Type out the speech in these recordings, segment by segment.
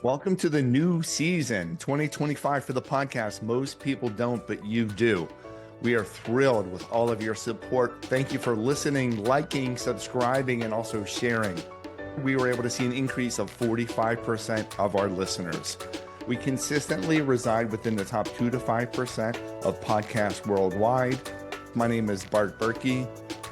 Welcome to the new season, 2025 for the podcast. Most people don't, but you do. We are thrilled with all of your support. Thank you for listening, liking, subscribing, and also sharing. We were able to see an increase of 45% of our listeners. We consistently reside within the top 2 to 5% of podcasts worldwide. My name is Bart Berkey.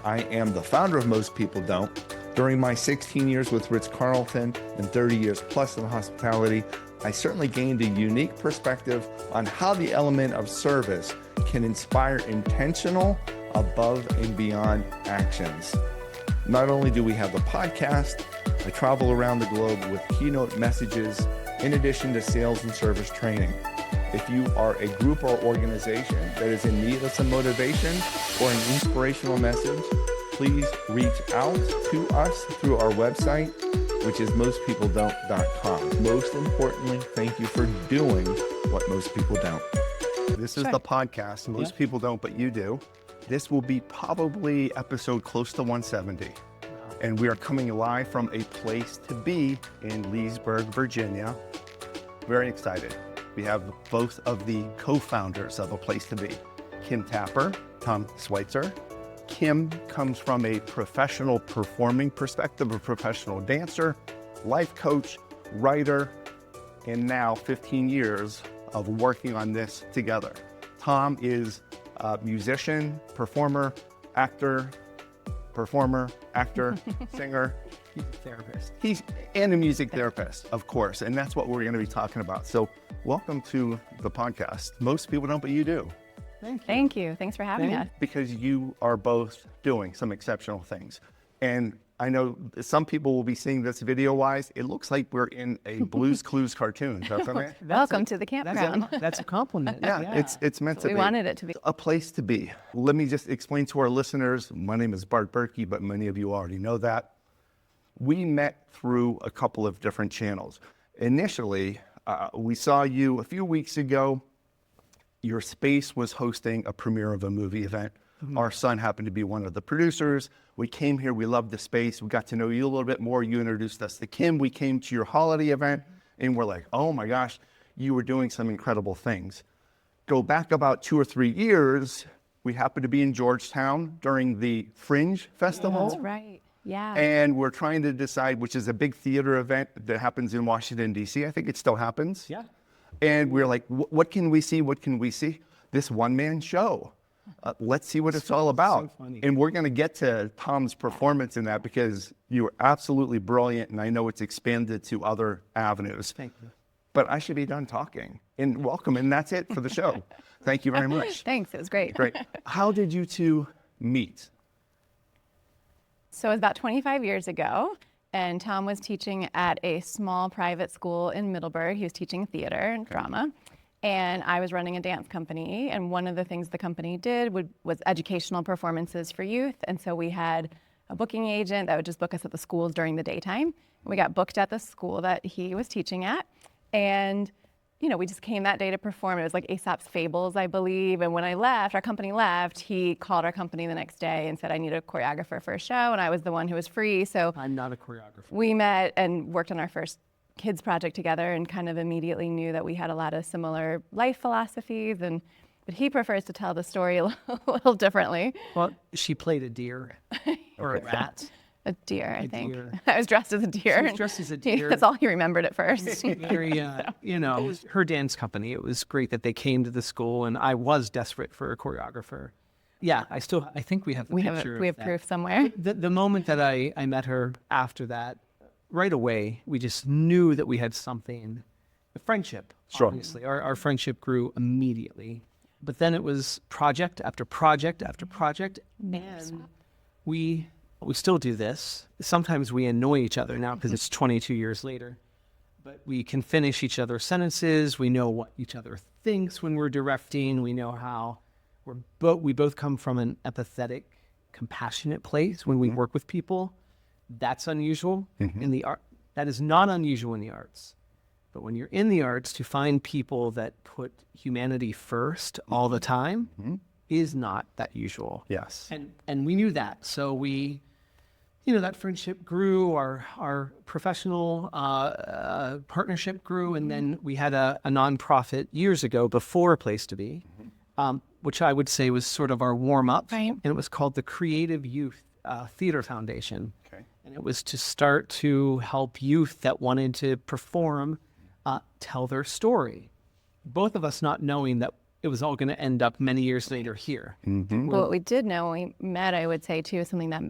I am the founder of Most People Don't. During my 16 years with Ritz-Carlton and 30 years plus in hospitality, I certainly gained a unique perspective on how the element of service can inspire intentional, above and beyond actions. Not only do we have the podcast, I travel around the globe with keynote messages in addition to sales and service training. If you are a group or organization that is in need of some motivation or an inspirational message, please reach out to us through our website, which is mostpeopledon't.com. Most importantly, thank you for doing what most people don't. This is the podcast. Most people don't, but you do. This will be probably episode close to 170. And we are coming live from a place to be in Leesburg, Virginia. Very excited. We have both of the co-founders of A Place to Be, Kim Tapper, Tom Sweitzer. Kim comes from a professional performing perspective, a professional dancer, life coach, writer, and now 15 years of working on this together. Tom is a musician, performer, actor, singer. Therapist. He's and a music therapist, of course, and that's what we're going to be talking about. So welcome to the podcast. Most people don't, but you do. Thank you. Thanks for having us. Because you are both doing some exceptional things. And I know some people will be seeing this video-wise. It looks like we're in a Blue's Clues cartoon, doesn't it? Welcome to the campground. That's a compliment. Yeah, it's meant to be. We wanted it to be. A place to be. Let me just explain to our listeners. My name is Bart Berkey, but many of you already know that. We met through a couple of different channels. Initially, we saw you a few weeks ago. Your space was hosting a premiere of a movie event. Mm-hmm. Our son happened to be one of the producers. We came here, we loved the space. We got to know you a little bit more. You introduced us to Kim. We came to your holiday event and we're like, oh my gosh, you were doing some incredible things. Go back about 2 or 3 years, we happened to be in Georgetown during the Fringe Festival. That's right, yeah. And we're trying to decide, which is a big theater event that happens in Washington, D.C. I think it still happens. Yeah. And we're like, what can we see? What can we see? This one-man show. Let's see what it's all about. So funny. And we're going to get to Tom's performance in that because you were absolutely brilliant, and I know it's expanded to other avenues. Thank you. But I should be done talking. And welcome, and that's it for the show. Thank you very much. Thanks, it was great. Great. How did you two meet? So it was about 25 years ago, and Tom was teaching at a small private school in Middleburg. He was teaching theater and drama. And I was running a dance company, and one of the things the company did was educational performances for youth. And so we had a booking agent that would just book us at the schools during the daytime. We got booked at the school that he was teaching at, and we just came that day to perform. It was like Aesop's Fables, I believe. And when I left, our company left, he called our company the next day and said, I need a choreographer for a show, and I was the one who was free. So I'm not a choreographer. we met and worked on our first kids project together and kind of immediately knew that we had a lot of similar life philosophies, but he prefers to tell the story a little differently. Well, she played a deer or a rat. A deer, I think. deer. I was dressed as a deer. She was dressed as a deer. That's all he remembered at first. Very, it was her dance company. It was great that they came to the school, and I was desperate for a choreographer. Yeah, I think we have the picture. We have proof somewhere. The moment that I met her after that, right away, we just knew that we had something, a friendship, Sure. Obviously. Our friendship grew immediately. But then it was project after project after project. And we still do this. Sometimes we annoy each other now because it's 22 years later. But we can finish each other's sentences. We know what each other thinks when we're directing. We know how we both come from an empathetic, compassionate place when we work with people. That's unusual in the art. That is not unusual in the arts. But when you're in the arts, to find people that put humanity first all the time is not that usual. Yes. And we knew that. So we that friendship grew, our professional partnership grew, and then we had a nonprofit years ago before A Place to Be, which I would say was sort of our warm-up, Right. and it was called the Creative Youth Theater Foundation. Okay. And it was to start to help youth that wanted to perform tell their story. Both of us not knowing that it was all going to end up many years later here. But what we did know when we met, I would say too, something that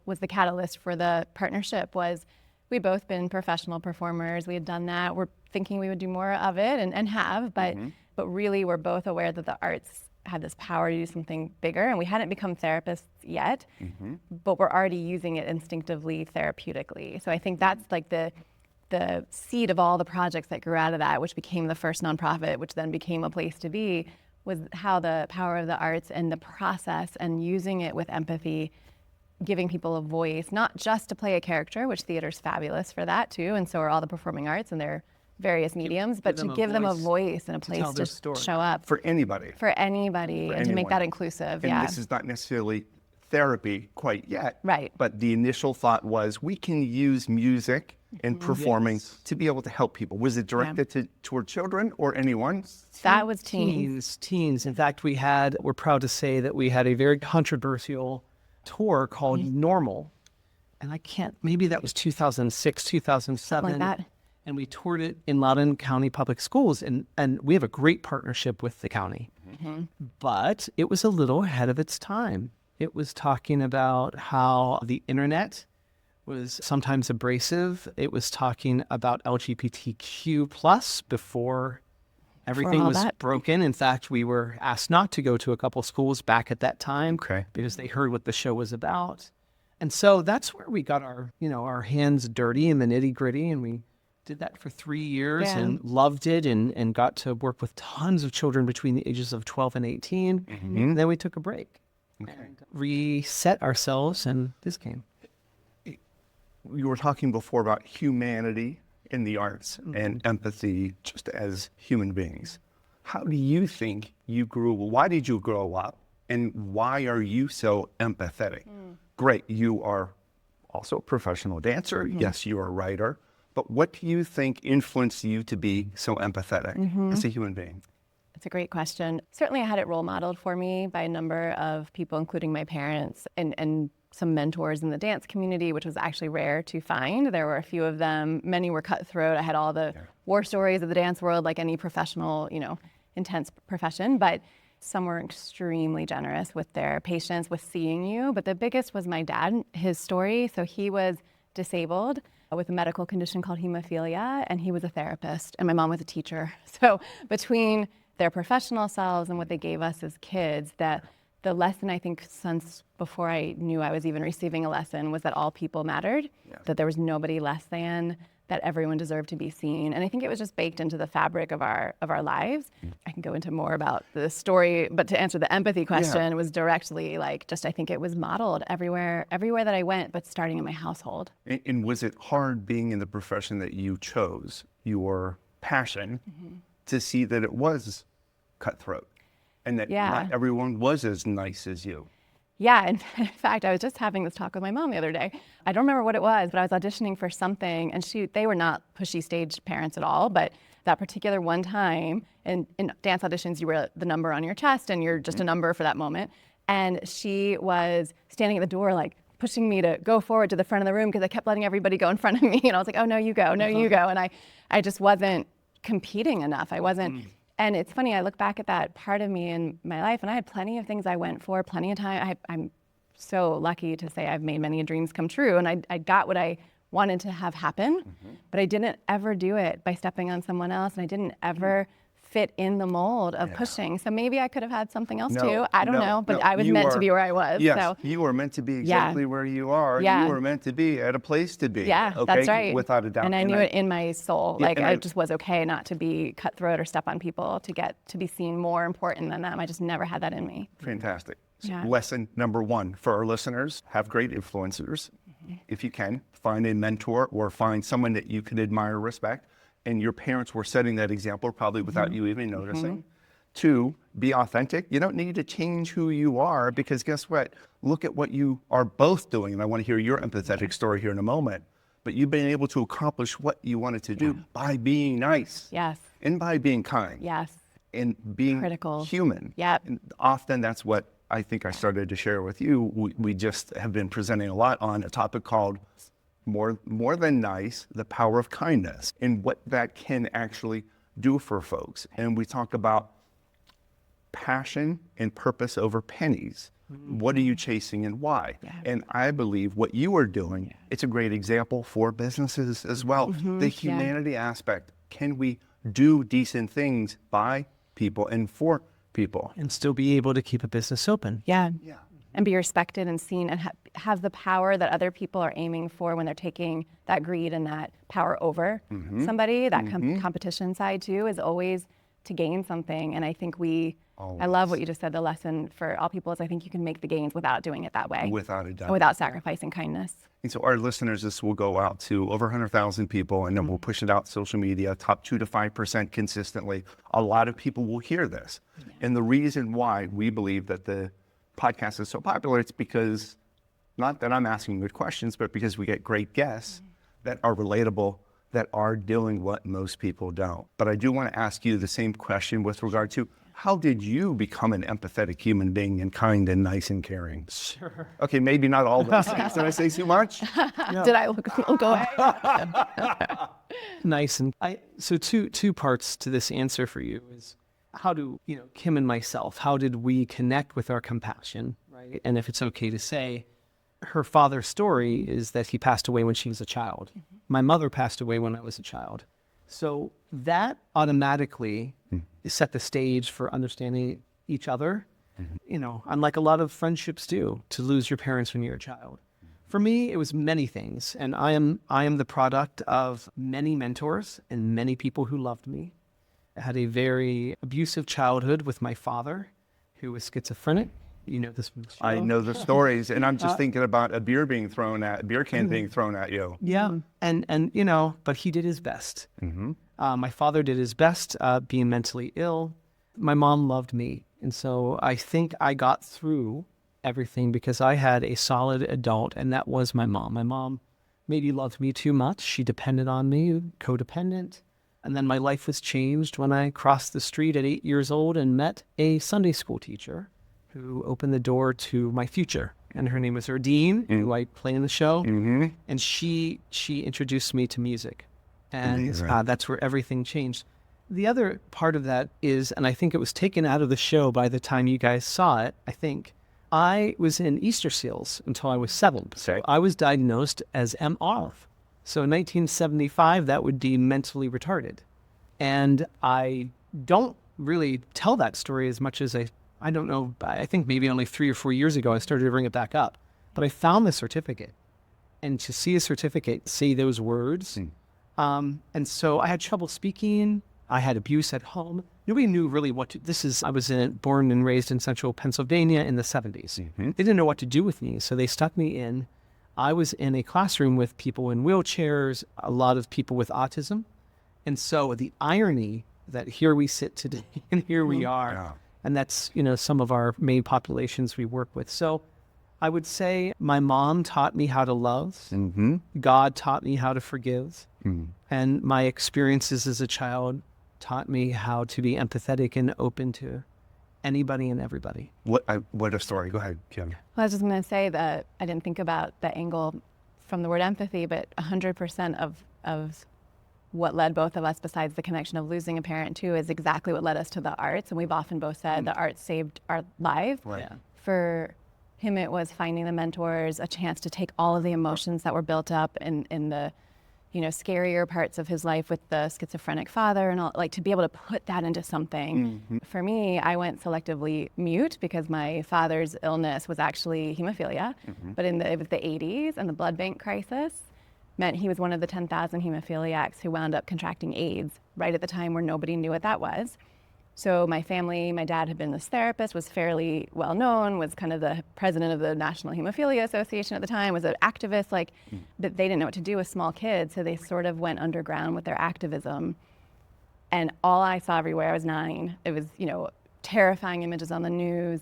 was the catalyst for the partnership was we'd both been professional performers. We had done that. We're thinking we would do more of it and have, but really we're both aware that the arts had this power to do something bigger, and we hadn't become therapists yet, but we're already using it instinctively therapeutically. So I think that's like the seed of all the projects that grew out of that, which became the first nonprofit, which then became A Place to Be, was how the power of the arts and the process and using it with empathy, giving people a voice, not just to play a character, which theater's fabulous for that too, and so are all the performing arts and their various mediums, but to give them a voice and a place to show up. For anybody. For anybody, and to make that inclusive, And this is not necessarily therapy quite yet. Right. But the initial thought was we can use music and performing to be able to help people. Was it directed toward children or anyone? That was teens. Teens. In fact, we're proud to say that we had a very controversial tour called Normal. And maybe that was 2006, 2007. Something like that. And we toured it in Loudoun County Public Schools. And we have a great partnership with the county. But it was a little ahead of its time. It was talking about how the internet was sometimes abrasive. It was talking about LGBTQ plus before everything was broken. In fact, we were asked not to go to a couple schools back at that time because they heard what the show was about. And so that's where we got our hands dirty in the nitty gritty. And we did that for 3 years and loved it and got to work with tons of children between the ages of 12 and 18. And then we took a break and reset ourselves, and this came. You were talking before about humanity in the arts and empathy just as human beings. How do you think why did you grow up, and why are you so empathetic? Great, you are also a professional dancer. Yes, you are a writer. But what do you think influenced you to be so empathetic as a human being? It's a great question. Certainly I had it role modeled for me by a number of people, including my parents and some mentors in the dance community, which was actually rare to find. There were a few of them. Many were cutthroat. I had all the war stories of the dance world, like any professional, intense profession. But some were extremely generous with their patience, with seeing you. But the biggest was my dad, his story. So he was disabled with a medical condition called hemophilia, and he was a therapist, and my mom was a teacher. So between their professional selves and what they gave us as kids, that the lesson, I think, since before I knew I was even receiving a lesson, was that all people mattered, that there was nobody less than, that everyone deserved to be seen. And I think it was just baked into the fabric of our lives. I can go into more about the story, but to answer the empathy question, it was directly I think it was modeled everywhere that I went, but starting in my household. And was it hard being in the profession that you chose, your passion, to see that it was cutthroat and that not everyone was as nice as you? Yeah, in fact, I was just having this talk with my mom the other day. I don't remember what it was, but I was auditioning for something, and they were not pushy stage parents at all, but that particular one time, in dance auditions, you wear the number on your chest, and you're just a number for that moment. And she was standing at the door, pushing me to go forward to the front of the room because I kept letting everybody go in front of me. And I was like, oh, no, you go, no, you go. And I just wasn't competing enough. I wasn't. And it's funny, I look back at that part of me in my life, and I had plenty of things I went for, plenty of time. I'm so lucky to say I've made many dreams come true, and I got what I wanted to have happen, but I didn't ever do it by stepping on someone else, and I didn't ever fit in the mold of pushing. So maybe I could have had something else too. I don't know, but I was meant to be where I was. Yes, so. You were meant to be exactly where you are. Yeah. You were meant to be at a place to be. Yeah, okay? that's right. Without a doubt. And I knew it in my soul. I just was okay not to be cutthroat or step on people, to get to be seen more important than them. I just never had that in me. Fantastic. So Yeah. lesson number 1 for our listeners: have great influencers. If you can, find a mentor or find someone that you can admire, respect. And your parents were setting that example probably without you even noticing. Two, be authentic. You don't need to change who you are, because guess what? Look at what you are both doing. And I want to hear your empathetic story here in a moment. But you've been able to accomplish what you wanted to do by being nice. Yes. And by being kind. Yes. And being Critical. human. Yep. And often that's what I think I started to share with you. We just have been presenting a lot on a topic called more than nice, the power of kindness, and what that can actually do for folks. And we talk about passion and purpose over pennies. What are you chasing and why? Yeah. And I believe what you are doing, it's a great example for businesses as well. The humanity aspect. Can we do decent things by people and for people? And still be able to keep a business open. Yeah. And be respected and seen, and have the power that other people are aiming for when they're taking that greed and that power over somebody. That competition side too is always to gain something. And I think I love what you just said. The lesson for all people is I think you can make the gains without doing it that way. Without a doubt. And without sacrificing kindness. And so our listeners, this will go out to over 100,000 people, and then we'll push it out social media, top 2 to 5% consistently. A lot of people will hear this. Yeah. And the reason why we believe that the podcast is so popular, it's because, not that I'm asking good questions, but because we get great guests that are relatable, that are doing what most people don't. But I do want to ask you the same question with regard to, how did you become an empathetic human being and kind and nice and caring? Sure. Okay, maybe not all those things. Did I say too much? No. Did I look away? Nice. And so two parts to this answer for you is, how do, Kim and myself, how did we connect with our compassion, right? And if it's okay to say, her father's story is that he passed away when she was a child. My mother passed away when I was a child. So that automatically set the stage for understanding each other, unlike a lot of friendships do, to lose your parents when you're a child. For me, it was many things. And I am the product of many mentors and many people who loved me. I had a very abusive childhood with my father, who was schizophrenic. You know this from the show. I know the stories, and I'm just thinking about a beer can being thrown at you. Yeah, and but he did his best. My father did his best, being mentally ill. My mom loved me, and so I think I got through everything because I had a solid adult, and that was my mom. My mom maybe loved me too much. She depended on me, codependent. And then my life was changed when I crossed the street at 8 years old and met a Sunday school teacher who opened the door to my future. And her name was Erdine, who I play in the show. And she introduced me to music. And that's where everything changed. The other part of that is, and I think it was taken out of the show by the time you guys saw it, I was in Easter Seals until I was 7. So I was diagnosed as MR. So in 1975, that would be mentally retarded. And I don't really tell that story as much as I don't know, I think maybe only 3 or 4 years ago, I started to bring it back up. But I found the certificate. And to see a certificate, say those words. And so I had trouble speaking. I had abuse at home. Nobody knew really what to, I was born and raised in central Pennsylvania in the 70s. They didn't know what to do with me. So they stuck me in. I was in a classroom with people in wheelchairs, a lot of people with autism. And so the irony that here we sit today and here we are. Yeah. And that's, some of our main populations we work with. So I would say my mom taught me how to love. God taught me how to forgive. And my experiences as a child taught me how to be empathetic and open to anybody and everybody. What a story. Go ahead, Kim. Well, I was just going to say that I didn't think about the angle from the word empathy, but 100% of what led both of us, besides the connection of losing a parent too, is exactly what led us to the arts. And we've often both said the arts saved our life. Right. Yeah. For him, it was finding the mentors, a chance to take all of the emotions that were built up in the scarier parts of his life with the schizophrenic father and all, to be able to put that into something. For me, I went selectively mute because my father's illness was actually hemophilia, but it was the 80s, and the blood bank crisis meant he was one of the 10,000 hemophiliacs who wound up contracting AIDS right at the time where nobody knew what that was. So my family, my dad had been this therapist, was fairly well known, was kind of the president of the National Hemophilia Association at the time, was an activist, but they didn't know what to do with small kids, so they sort of went underground with their activism. And all I saw everywhere, I was 9, it was, terrifying images on the news.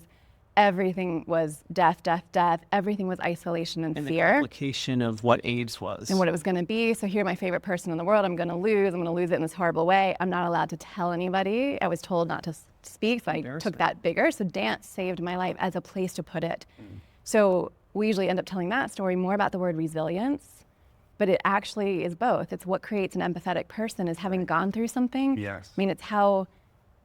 Everything was death, death, death. Everything was isolation and And the fear. complication of what AIDS was. And what it was going to be. So here, my favorite person in the world, I'm going to lose it in this horrible way. I'm not allowed to tell anybody. I was told not to speak, so I took that bigger. So dance saved my life as a place to put it. So we usually end up telling that story more about the word resilience, but it actually is both. It's what creates an empathetic person is having gone through something. Yes. I mean, it's how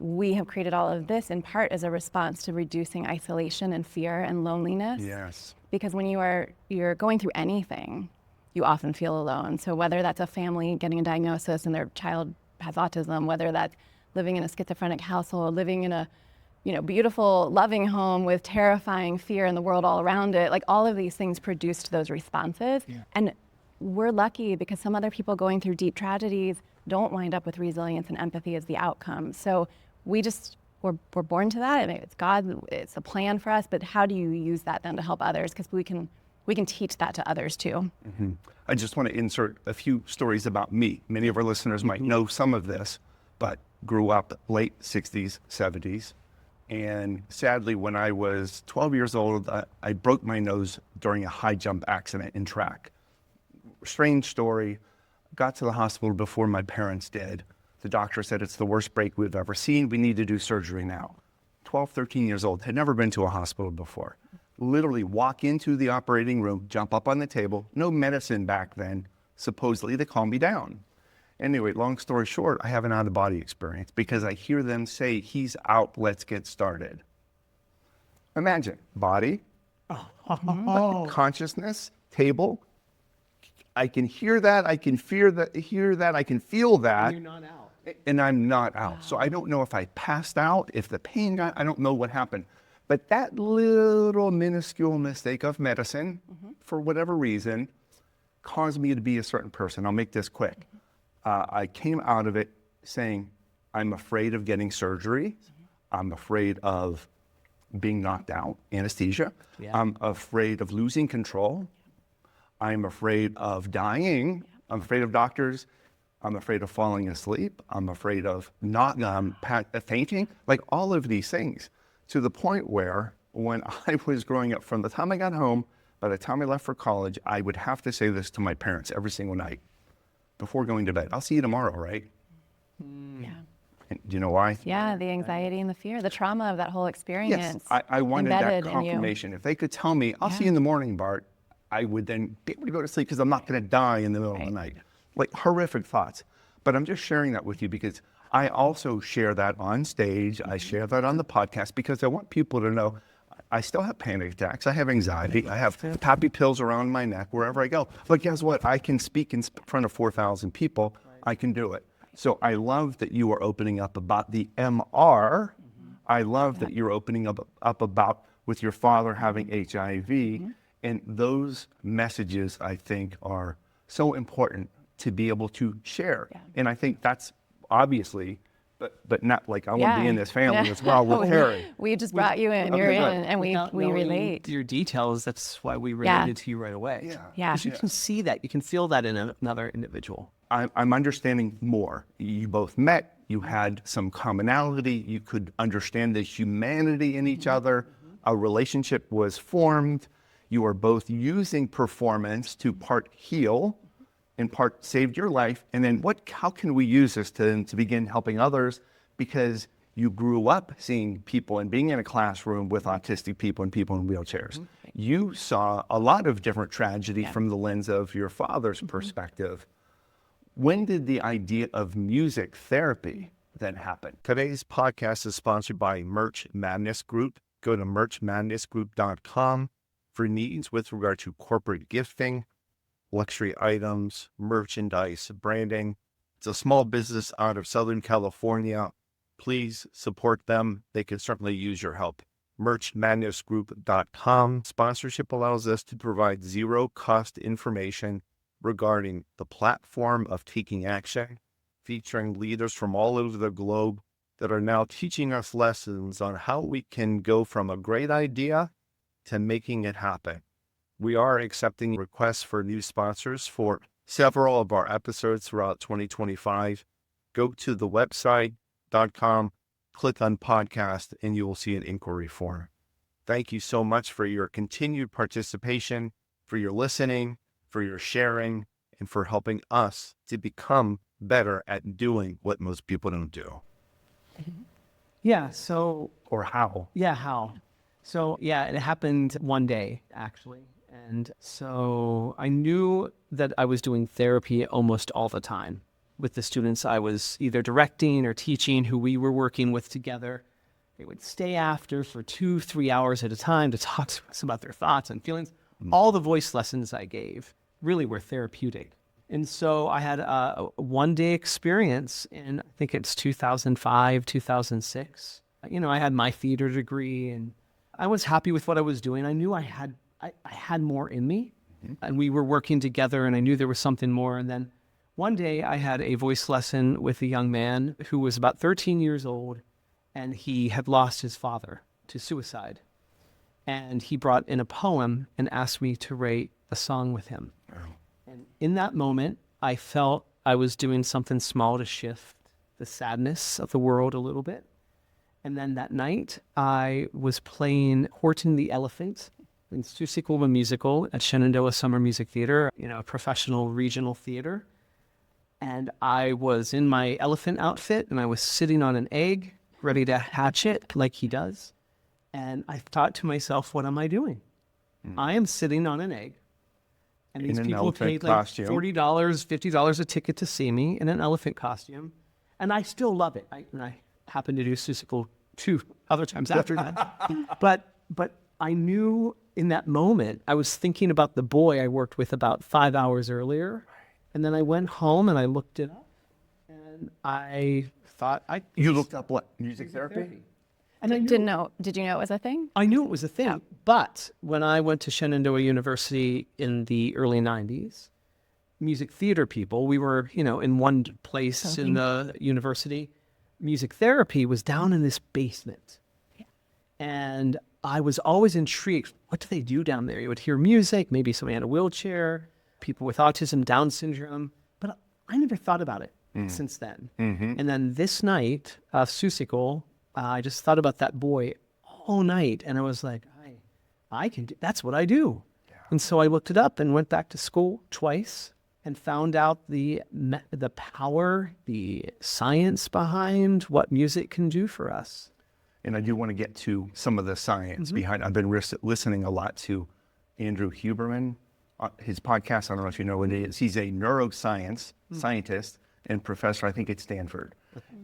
we have created all of this in part as a response to reducing isolation and fear and loneliness. Yes. Because when you're going through anything, you often feel alone. So whether that's a family getting a diagnosis and their child has autism, whether that's living in a schizophrenic household, living in a beautiful, loving home with terrifying fear in the world all around it, like all of these things produced those responses. Yeah. And we're lucky because some other people going through deep tragedies don't wind up with resilience and empathy as the outcome. So we're born to that. I mean, it's God, it's a plan for us, but how do you use that then to help others? Because we can teach that to others too. Mm-hmm. I just want to insert a few stories about me. Many of our listeners might know some of this, but grew up late 60s, 70s. And sadly, when I was 12 years old, I broke my nose during a high jump accident in track. Strange story. Got to the hospital before my parents did. The doctor said, it's the worst break we've ever seen. We need to do surgery now. 12, 13 years old, had never been to a hospital before. Literally walk into the operating room, jump up on the table, no medicine back then. Supposedly they calm me down. Anyway, long story short, I have an out-of-body experience because I hear them say, he's out, let's get started. Imagine, body, consciousness, table. I can hear that, I can hear that, I can feel that. You're not out. And I'm not out. Wow. So I don't know if I passed out, if the pain got, I don't know what happened. But that little minuscule mistake of medicine, for whatever reason, caused me to be a certain person. I'll make this quick. I came out of it saying, I'm afraid of getting surgery. I'm afraid of being knocked out, anesthesia. Yeah. I'm afraid of losing control. I'm afraid of dying. I'm afraid of doctors. I'm afraid of falling asleep. I'm afraid of not fainting, like all of these things, to the point where when I was growing up, from the time I got home, by the time I left for college, I would have to say this to my parents every single night before going to bed. I'll see you tomorrow, right? Yeah. And do you know why? Yeah, the anxiety and the fear, the trauma of that whole experience. Yes, I wanted that confirmation. If they could tell me, I'll see you in the morning, Bart, I would then be able to go to sleep because I'm not going to die in the middle of the night. Like horrific thoughts. But I'm just sharing that with you because I also share that on stage. I share that on the podcast because I want people to know I still have panic attacks. I have anxiety. I have happy pills around my neck wherever I go. But guess what? I can speak in front of 4,000 people. I can do it. So I love that you are opening up about the MR. I love that you're opening up about with your father having HIV. And those messages, I think, are so important to be able to share. Yeah. And I think that's obviously, but not like I want to be in this family as well with Harry. We just brought you in, you're in, and we relate. Your details, that's why we related to you right away. Yeah. Because you can see that, you can feel that in another individual. I'm understanding more. You both met, you had some commonality, you could understand the humanity in each other, a relationship was formed. You are both using performance to part heal, in part saved your life. And then how can we use this to begin helping others? Because you grew up seeing people and being in a classroom with autistic people and people in wheelchairs. You saw a lot of different tragedy from the lens of your father's perspective. When did the idea of music therapy then happen? Today's podcast is sponsored by Merch Madness Group. Go to merchmadnessgroup.com for needs with regard to corporate gifting, luxury items, merchandise, branding. It's a small business out of Southern California. Please support them. They can certainly use your help. Merchmadnessgroup.com. Sponsorship allows us to provide zero-cost information regarding the platform of taking action, featuring leaders from all over the globe that are now teaching us lessons on how we can go from a great idea to making it happen. We are accepting requests for new sponsors for several of our episodes throughout 2025. Go to the website.com click on podcast and you will see an inquiry form. Thank you so much for your continued participation, for your listening, for your sharing, and for helping us to become better at doing what most people don't do. Yeah. So, Or how? yeah, how? So, yeah, it happened one day, actually. And so I knew that I was doing therapy almost all the time with the students I was either directing or teaching, who we were working with together. They would stay after for 2-3 hours at a time to talk to us about their thoughts and feelings. All the voice lessons I gave really were therapeutic. And so I had a one-day experience in, I think it's 2005, 2006. You know, I had my theater degree and I was happy with what I was doing. I knew I had more in me, and we were working together, and I knew there was something more. And then one day I had a voice lesson with a young man who was about 13 years old, and he had lost his father to suicide. And he brought in a poem and asked me to write a song with him. And in that moment, I felt I was doing something small to shift the sadness of the world a little bit. And then that night, I was playing Horton the Elephant in Seussical musical at Shenandoah Summer Music Theater, you know, a professional regional theater. And I was in my elephant outfit, and I was sitting on an egg, ready to hatch it like he does. And I thought to myself, what am I doing? I am sitting on an egg. And these In an people elephant paid like costume. $40, $50 a ticket to see me in an elephant costume. And I still love it. I happened to do Seussical 2 other times after that. But I knew in that moment, I was thinking about the boy I worked with about 5 hours earlier. And then I went home and I looked it up. And I thought You looked up what? Music therapy? And I didn't know. Did you know it was a thing? I knew it was a thing. But when I went to Shenandoah University in the early 90s, music theater people, we were, you know, in one place in the university. Music therapy was down in this basement. And I was always intrigued. What do they do down there? You would hear music, maybe somebody had a wheelchair, people with autism, Down syndrome. But I never thought about it since then. And then this night, Seussical, I just thought about that boy all night. And I was like, I can do, that's what I do. Yeah. And so I looked it up and went back to school twice and found out the power, the science behind what music can do for us. And I do want to get to some of the science behind. I've been listening a lot to Andrew Huberman, his podcast. I don't know if you know what it is. He's a neuroscience scientist and professor, I think at Stanford.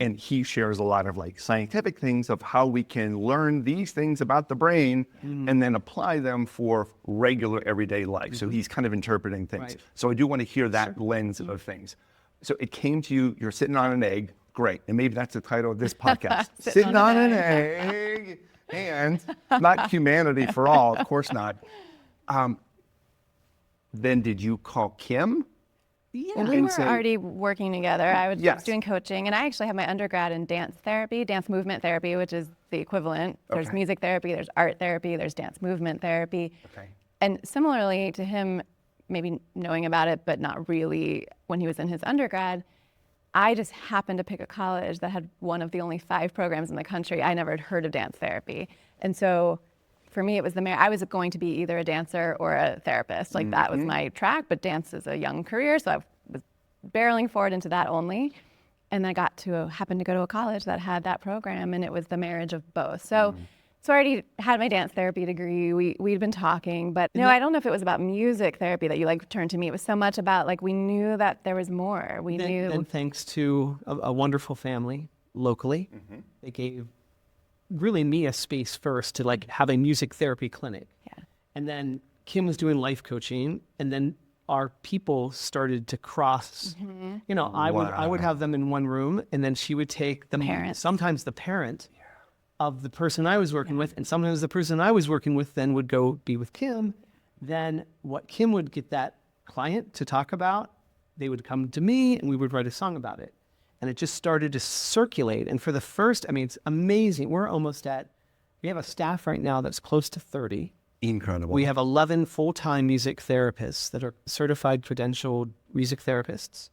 And he shares a lot of like scientific things of how we can learn these things about the brain and then apply them for regular everyday life. So he's kind of interpreting things. Right. So I do want to hear that lens of things. So it came to you, you're sitting on an egg. Great. And maybe that's the title of this podcast. Sitting on an egg. And not humanity for all, of course not. Then did you call Kim? Yeah, we were already working together. I was Yes. doing coaching, and I actually have my undergrad in dance therapy, dance movement therapy, which is the equivalent. There's Okay. music therapy, there's art therapy, there's dance movement therapy. Okay. And similarly to him, maybe knowing about it, but not really when he was in his undergrad, I just happened to pick a college that had one of the only 5 programs in the country. I never had heard of dance therapy. And so for me, it was I was going to be either a dancer or a therapist. Like that was my track, but dance is a young career. So I was barreling forward into that only. And then I happened to go to a college that had that program, and it was the marriage of both. So I already had my dance therapy degree. We'd been talking, but no, I don't know if it was about music therapy that you like turned to me. It was so much about like, we knew that there was more. We knew. Then thanks to a wonderful family locally, they gave really me a space first to like have a music therapy clinic. Yeah. And then Kim was doing life coaching, and then our people started to cross. You know, I would have them in one room, and then she would take the Parent. sometimes the parent of the person I was working with, and sometimes the person I was working with then would go be with Kim. Then what Kim would get that client to talk about, they would come to me, and we would write a song about it. And it just started to circulate. And for the first, I mean, it's amazing. We have a staff right now that's close to 30. Incredible. We have 11 full-time music therapists that are certified, credentialed music therapists.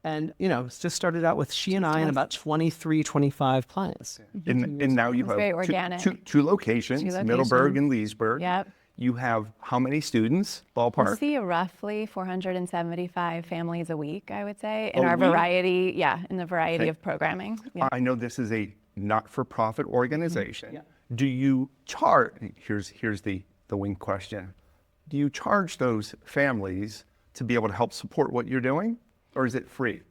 And, it's just started out with she and I and about 23, 25 clients. And now you It's have very organic. two locations, Middleburg and Leesburg. Yep. You have how many students, We ballpark? see roughly 475 families a week, I would say, in A our week? variety, in the variety Okay. of programming. Yeah. I know this is a not-for-profit organization. Yeah. Do you charge, here's the wing question. Do you charge those families to be able to help support what you're doing, or is it free?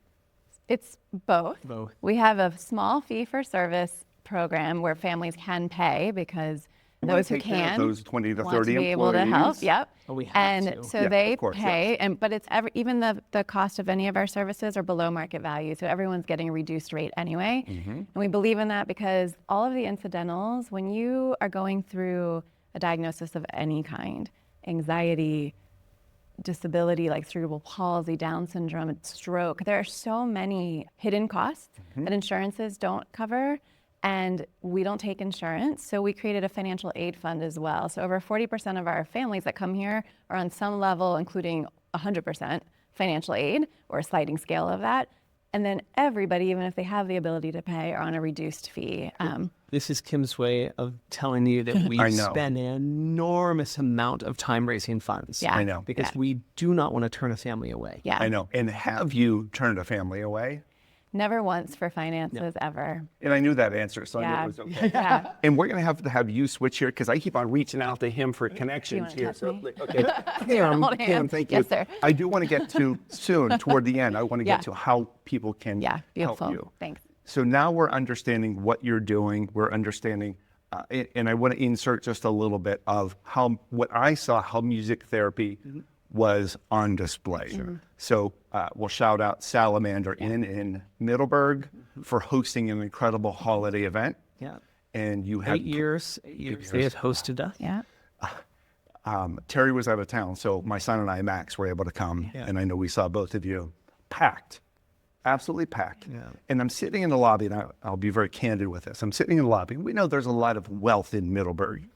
It's both. Both. We have a small fee for service program where families can pay because those who take care of can those 20 to want 30 to be able to help. employees. Yep. Oh, we have and to. so Yeah, they of course, pay, but it's even the cost of any of our services are below market value. So everyone's getting a reduced rate anyway. And we believe in that because all of the incidentals, when you are going through a diagnosis of any kind, anxiety, disability like cerebral palsy, Down syndrome, stroke, there are so many hidden costs that insurances don't cover. And we don't take insurance, so we created a financial aid fund as well. So over 40% of our families that come here are on some level, including 100% financial aid or a sliding scale of that. And then everybody, even if they have the ability to pay, are on a reduced fee. This is Kim's way of telling you that we I know. spend an enormous amount of time raising funds. Yeah. I know. Because we do not want to turn a family away. Yeah. I know. And have you turned a family away? Never once for finances, ever. And I knew that answer, so I Yeah. knew it was okay. Yeah. And we're going to have you switch here because I keep on reaching out to him for connections wanna here. touch So, me? okay, Kim, Hold hands. thank you. Yes, sir. I do want to get to soon toward the end. I want to get Yeah. to how people can Yeah, beautiful. help you. Thanks. So now we're understanding what you're doing. We're understanding, and I want to insert just a little bit of what I saw, how music therapy was on display. So we'll shout out Salamander Inn in Middleburg for hosting an incredible holiday event. Yeah. And you had 8 years they had hosted us. Yeah. Terry was out of town, so my son and I, Max, were able to come, and I know we saw both of you packed, absolutely packed. Yeah. And I'm sitting in the lobby, and I'll be very candid with this. I'm sitting in the lobby. We know there's a lot of wealth in Middleburg.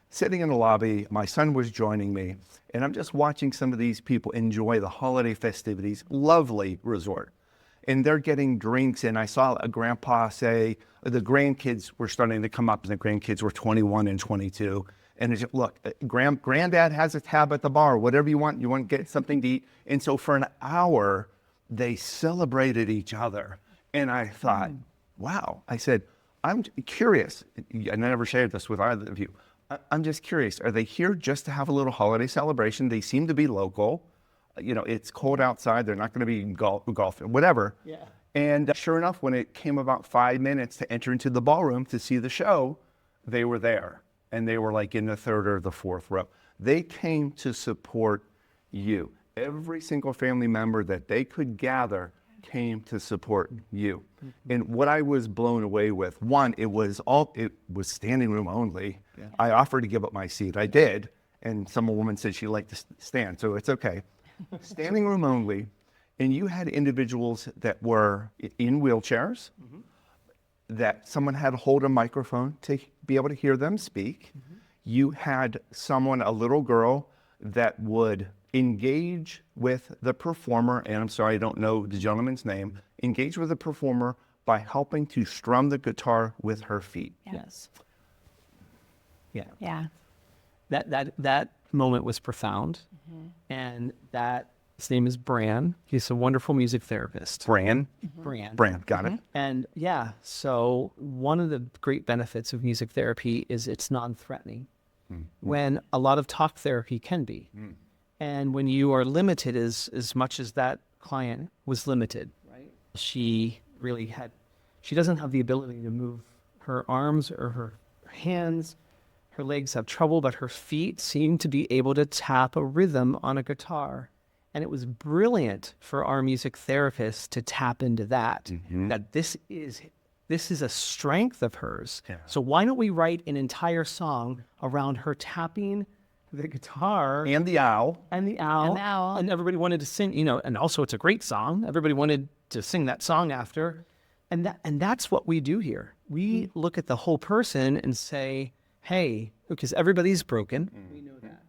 Sitting in the lobby, my son was joining me, and I'm just watching some of these people enjoy the holiday festivities. Lovely resort. And they're getting drinks, and I saw a grandpa say, the grandkids were starting to come up, and the grandkids were 21 and 22. And it's just, look, granddad has a tab at the bar, whatever you want to get something to eat. And so for an hour, they celebrated each other. And I thought, wow. I said, I'm curious. I never shared this with either of you. I'm just curious. Are they here just to have a little holiday celebration? They seem to be local. It's cold outside. They're not going to be golfing, whatever. Yeah. And sure enough, when it came about 5 minutes to enter into the ballroom to see the show, they were there. And they were like in the third or the fourth row. They came to support you. Every single family member that they could gather came to support you. And what I was blown away with, one, it was standing room only. Yeah. I offered to give up my seat. I did. And some woman said she liked to stand, so it's okay. Standing room only. And you had individuals that were in wheelchairs, that someone had to hold a microphone to be able to hear them speak. You had a little girl that would engage with the performer, and I'm sorry, I don't know the gentleman's name, engage with the performer by helping to strum the guitar with her feet. Yes. Yeah. Yeah. That moment was profound. And his name is Bran. He's a wonderful music therapist. Bran, got it. And so one of the great benefits of music therapy is it's non-threatening, when a lot of talk therapy can be. And when you are limited as much as that client was limited, right? She doesn't have the ability to move her arms or her hands. Her legs have trouble, but her feet seem to be able to tap a rhythm on a guitar. And it was brilliant for our music therapist to tap into that, that this is a strength of hers. Yeah. So why don't we write an entire song around her tapping the guitar and the owl. And everybody wanted to sing, and also it's a great song. Everybody wanted to sing that song after. And that's what we do here. We look at the whole person and say, hey, because everybody's broken. We know that.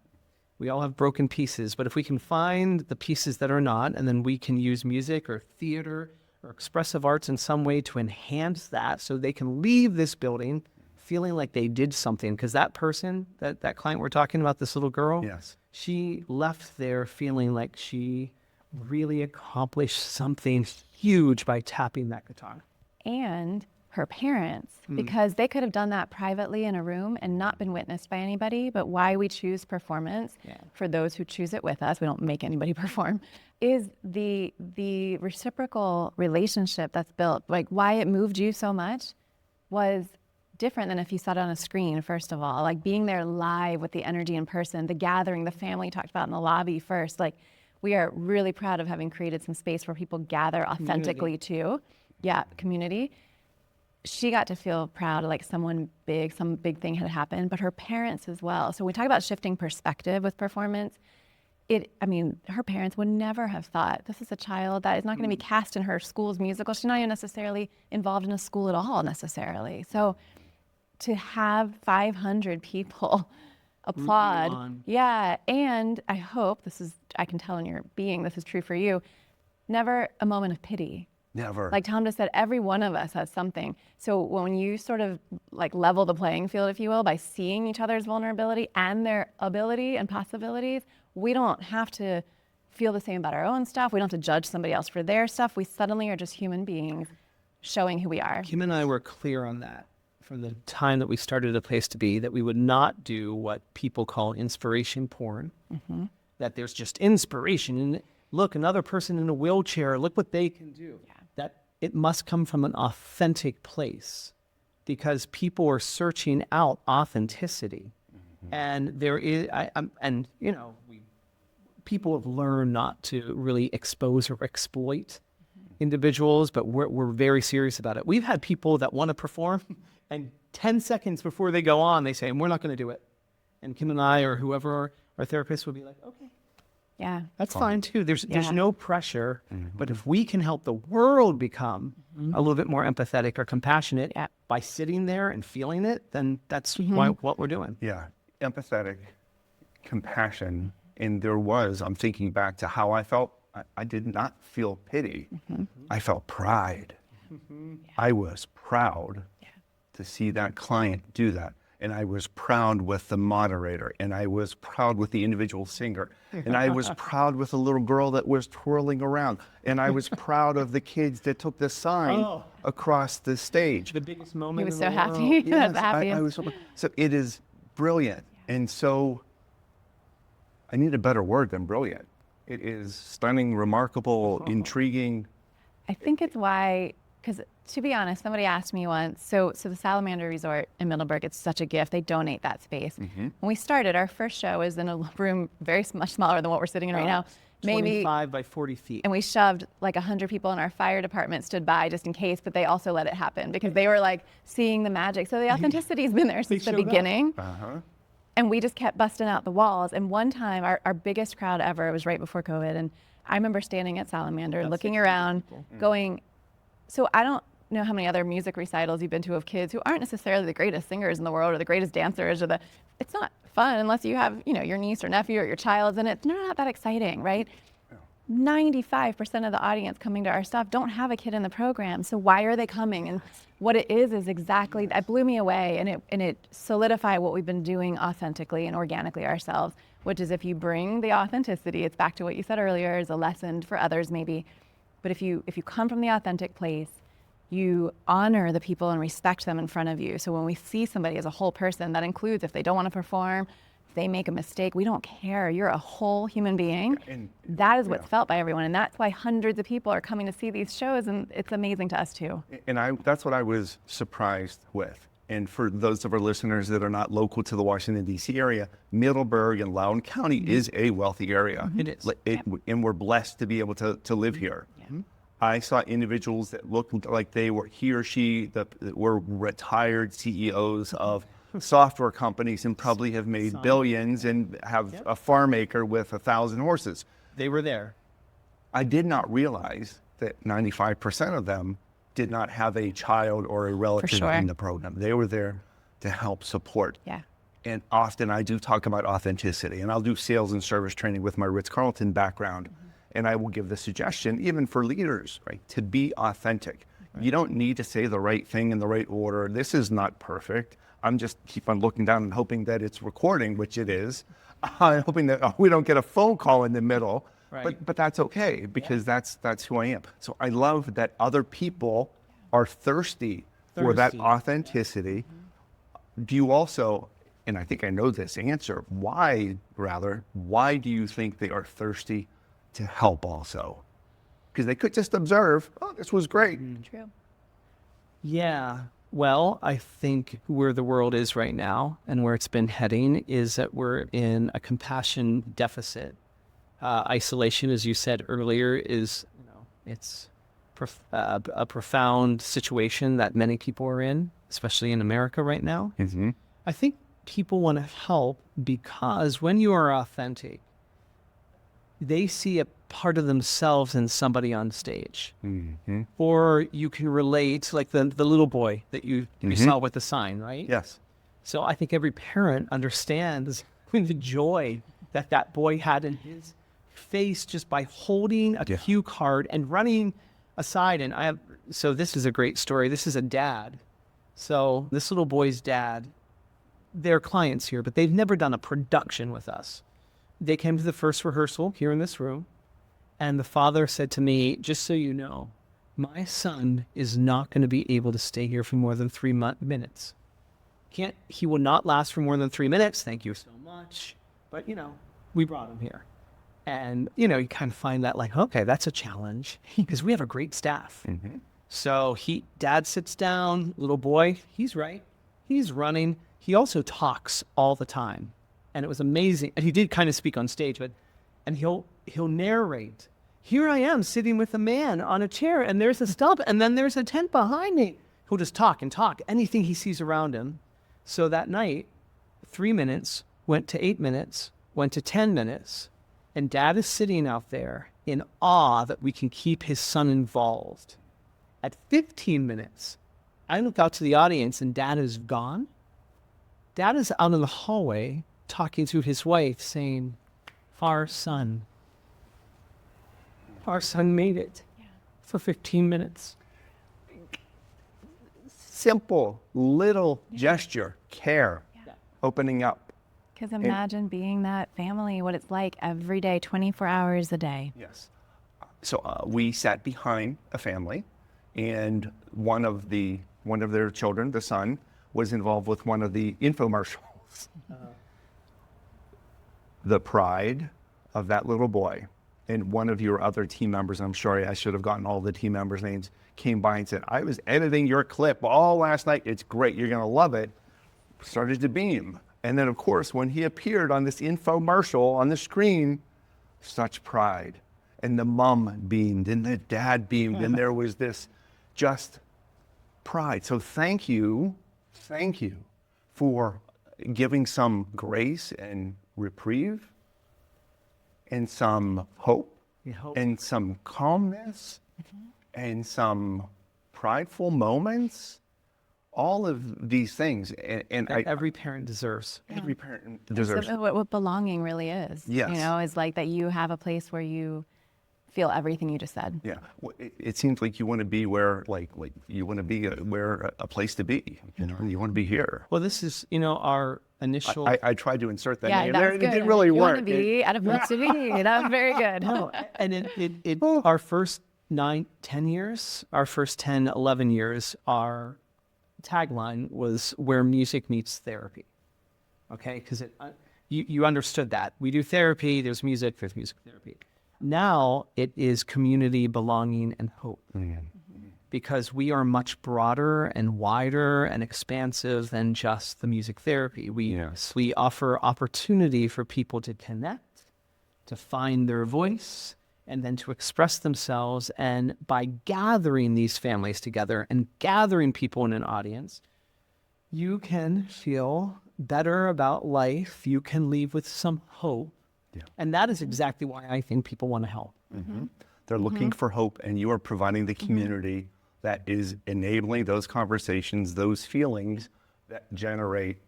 We all have broken pieces, but if we can find the pieces that are not, and then we can use music or theater or expressive arts in some way to enhance that so they can leave this building feeling like they did something. Because that person, that client we're talking about, this little girl, Yes. she left there feeling like she really accomplished something huge by tapping that guitar. And her parents, because they could have done that privately in a room and not been witnessed by anybody. But why we choose performance, for those who choose it with us, we don't make anybody perform, is the reciprocal relationship that's built. Like, why it moved you so much was different than if you saw it on a screen, first of all. Like, being there live with the energy in person, the gathering, the family talked about in the lobby first. Like, we are really proud of having created some space where people gather authentically too. Yeah, community. She got to feel proud, like some big thing had happened, but her parents as well. So when we talk about shifting perspective with performance, her parents would never have thought, this is a child that is not going to be cast in her school's musical. She's not even necessarily involved in a school at all necessarily. So to have 500 people applaud, yeah, and I hope I can tell in your being, this is true for you, never a moment of pity. Never. Like Tom just said, every one of us has something. So when you sort of like level the playing field, if you will, by seeing each other's vulnerability and their ability and possibilities, we don't have to feel the same about our own stuff. We don't have to judge somebody else for their stuff. We suddenly are just human beings showing who we are. Kim and I were clear on that from the time that we started A Place to Be, that we would not do what people call inspiration porn, that there's just inspiration. And look, another person in a wheelchair, look what they can do. Yeah. That it must come from an authentic place, because people are searching out authenticity. And there is, people have learned not to really expose or exploit individuals, but we're very serious about it. We've had people that want to perform, and 10 seconds before they go on, they say, we're not going to do it. And Kim and I, or whoever our therapist, would be like, okay. Yeah. That's fine too. There's no pressure, but if we can help the world become a little bit more empathetic or compassionate by sitting there and feeling it, then that's what we're doing. Yeah. Empathetic, compassion. And I'm thinking back to how I felt. I did not feel pity. I felt pride. I was proud to see that client do that. And I was proud with the moderator, and I was proud with the individual singer, and I was proud with the little girl that was twirling around, and I was proud of the kids that took the sign across the stage. The biggest moment. He was in so the happy. world. Yes, happy. I was so it is brilliant, and so I need a better word than brilliant. It is stunning, remarkable, intriguing. I think it's why, because to be honest, somebody asked me once, so the Salamander Resort in Middleburg, it's such a gift. They donate that space. When we started, our first show was in a room much smaller than what we're sitting in right now. Maybe 25 by 40 feet. And we shoved like 100 people, and our fire department stood by just in case, but they also let it happen because they were like seeing the magic. So the authenticity's been there since the beginning. And we just kept busting out the walls. And one time, our biggest crowd ever, it was right before COVID, and I remember standing at Salamander, looking around, going, so I don't know how many other music recitals you've been to of kids who aren't necessarily the greatest singers in the world or the greatest dancers, or it's not fun unless you have, your niece or nephew or your child's in it. It's not that exciting, right? 95% of the audience coming to our stuff don't have a kid in the program. So why are they coming? And what it is exactly, that blew me away, and it solidified what we've been doing authentically and organically ourselves, which is if you bring the authenticity, it's back to what you said earlier, as a lesson for others maybe. But if you come from the authentic place, you honor the people and respect them in front of you. So when we see somebody as a whole person, that includes if they don't want to perform, if they make a mistake, we don't care. You're a whole human being. And that is what's felt by everyone. And that's why hundreds of people are coming to see these shows, and it's amazing to us too. And that's what I was surprised with. And for those of our listeners that are not local to the Washington, D.C. area, Middleburg and Loudoun County is a wealthy area. It is. And we're blessed to be able to live here. I saw individuals that looked like they were were retired CEOs of software companies and probably have made billions and have a farm acre with 1,000 horses. They were there. I did not realize that 95% of them did not have a child or a relative in the program. They were there to help support. Yeah. And often I do talk about authenticity, and I'll do sales and service training with my Ritz-Carlton background. And I will give the suggestion, even for leaders, right, to be authentic. You don't need to say the right thing in the right order. This is not perfect. I'm just keep on looking down and hoping that it's recording, which it is. I'm hoping that we don't get a phone call in the middle. Right. But that's okay, because that's who I am. So I love that other people are thirsty for that Thirsty. authenticity. Do you also, and I think I know this answer, why do you think they are thirsty to help also? Because they could just observe, oh, this was great. True. Yeah. Well, I think where the world is right now and where it's been heading is that we're in a compassion deficit. Isolation, as you said earlier, is, it's a profound situation that many people are in, especially in America right now. Mm-hmm. I think people want to help because when you are authentic, they see a part of themselves in somebody on stage. Mm-hmm. Or you can relate, like the little boy that you saw with the sign, right? Yes. So I think every parent understands the joy that that boy had in his face just by holding a cue card and running aside. And so this is a great story. This is a dad. So this little boy's dad, they're clients here, but they've never done a production with us. They came to the first rehearsal here in this room, and the father said to me, just so you know, my son is not going to be able to stay here for more than 3 minutes. He will not last for more than 3 minutes. Thank you so much. But, we brought him here. And, you kind of find that like, okay, that's a challenge because we have a great staff. Mm-hmm. So dad sits down, little boy, he's right. He's running. He also talks all the time. And it was amazing. And he did kind of speak on stage, and he'll narrate. Here I am sitting with a man on a chair, and there's a stump, and then there's a tent behind me. He'll just talk and talk, anything he sees around him. So that night, 3 minutes went to 8 minutes, went to 10 minutes. And dad is sitting out there in awe that we can keep his son involved. At 15 minutes, I look out to the audience and dad is gone. Dad is out in the hallway talking to his wife saying, our son made it for 15 minutes. Simple, little gesture, care, opening up. Because imagine being that family, what it's like every day, 24 hours a day. Yes. So we sat behind a family, and one of their children, the son, was involved with one of the infomercials. The pride of that little boy, and one of your other team members, I'm sorry, I should have gotten all the team members' names, came by and said, I was editing your clip all last night. It's great. You're going to love it. Started to beam. And then, of course, when he appeared on this infomercial on the screen, such pride. And the mom beamed, and the dad beamed, and there was this just pride. So thank you for giving some grace and reprieve and some hope and some calmness and some prideful moments. All of these things, and every parent deserves. Every parent deserves. So what belonging really is. Yes. Is like that you have a place where you feel everything you just said. Yeah. It seems like you want to be where, like you want to be where a place to be. You want to be here. Well, this is, our initial. I tried to insert that Yeah, in that there, was and good. it didn't really you work. Want to be at a place to be. That was very good. No, and our first 9, 10 years, our first 10, 11 years, our tagline was where music meets therapy. Okay, because you understood that. We do therapy, there's music therapy. Now it is community, belonging, and hope. Because we are much broader and wider and expansive than just the music therapy. We offer opportunity for people to connect, to find their voice, and then to express themselves. And by gathering these families together and gathering people in an audience, you can feel better about life. You can leave with some hope. Yeah. And that is exactly why I think people want to help. Mm-hmm. They're looking for hope, and you are providing the community that is enabling those conversations, those feelings that generate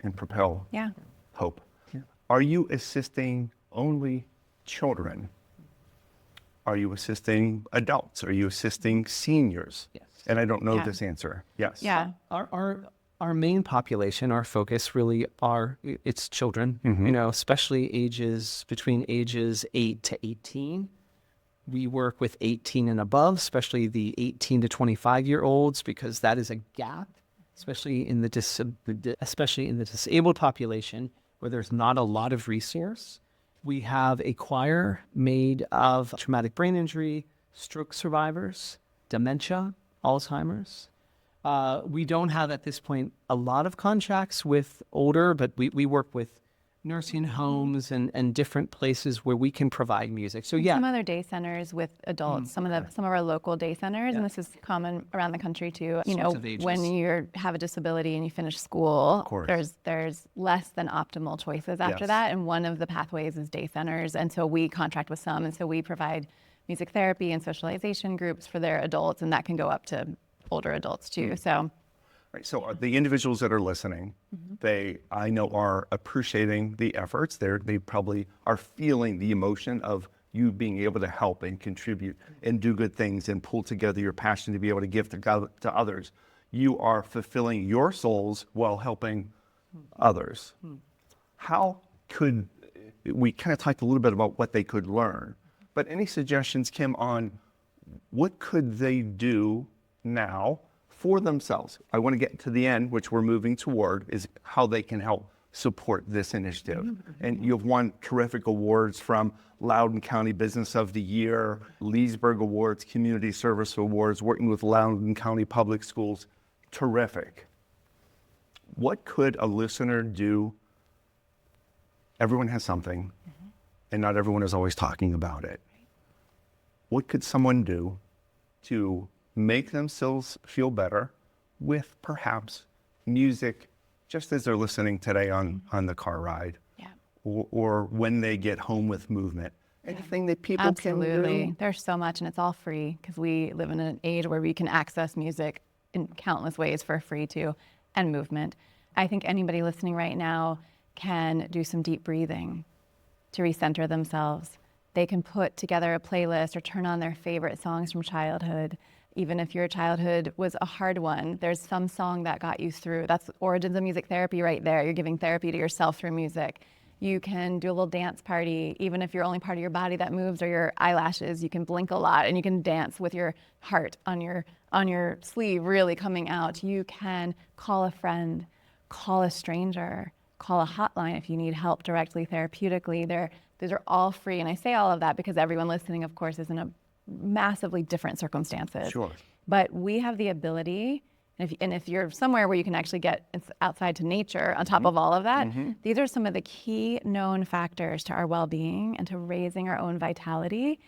and propel Yeah. hope. Are you assisting only children? Are you assisting adults? Are you assisting seniors? Yes. And I don't know Yeah. this answer. Yes. Yeah. Our main population, our focus really it's children, especially between ages 8 to 18. We work with 18 and above, especially the 18 to 25-year-olds, because that is a gap, especially in the disabled population where there's not a lot of resource. We have a choir made of traumatic brain injury, stroke survivors, dementia, Alzheimer's. We don't have at this point a lot of contracts with older, but we work with nursing homes and different places where we can provide music. So yeah, Some other day centers with adults, some of our local day centers, and this is common around the country too. Sorts of ages. When you have a disability and you finish school, course. there's less than optimal choices after Yes. that, and one of the pathways is day centers, and so we contract with some, and so we provide music therapy and socialization groups for their adults, and that can go up to older adults too. So Right. So the individuals that are listening, I know, are appreciating the efforts. They probably are feeling the emotion of you being able to help and contribute and do good things and pull together your passion to be able to give to others. You are fulfilling your souls while helping others. How could we kind of talked a little bit about what they could learn, but any suggestions, Kim, on what could they do now for themselves? I want to get to the end, which we're moving toward, is how they can help support this initiative. And you have won terrific awards from Loudoun County Business of the Year, Leesburg Awards, Community Service Awards, working with Loudoun County Public Schools. Terrific. What could a listener do? Everyone has something, and not everyone is always talking about it. What could someone do to make themselves feel better with perhaps music, just as they're listening today on the car ride, or when they get home with movement? Anything that people absolutely, can do? there's so much, and it's all free because we live in an age where we can access music in countless ways for free too, and movement. I think anybody listening right now can do some deep breathing to recenter themselves. They can put together a playlist or turn on their favorite songs from childhood. Even if your childhood was a hard one, there's some song that got you through. That's origins of music therapy right there. You're giving therapy to yourself through music. You can do a little dance party, even if you're only part of your body that moves or your eyelashes. You can blink a lot and you can dance with your heart on your sleeve really coming out. You can call a friend, call a stranger, call a hotline if you need help directly therapeutically. Those are all free. And I say all of that because everyone listening, of course, is in a massively different circumstances. Sure. But we have the ability, and if you're somewhere where you can actually get outside to nature on top of all of that, these are some of the key known factors to our well-being and to raising our own vitality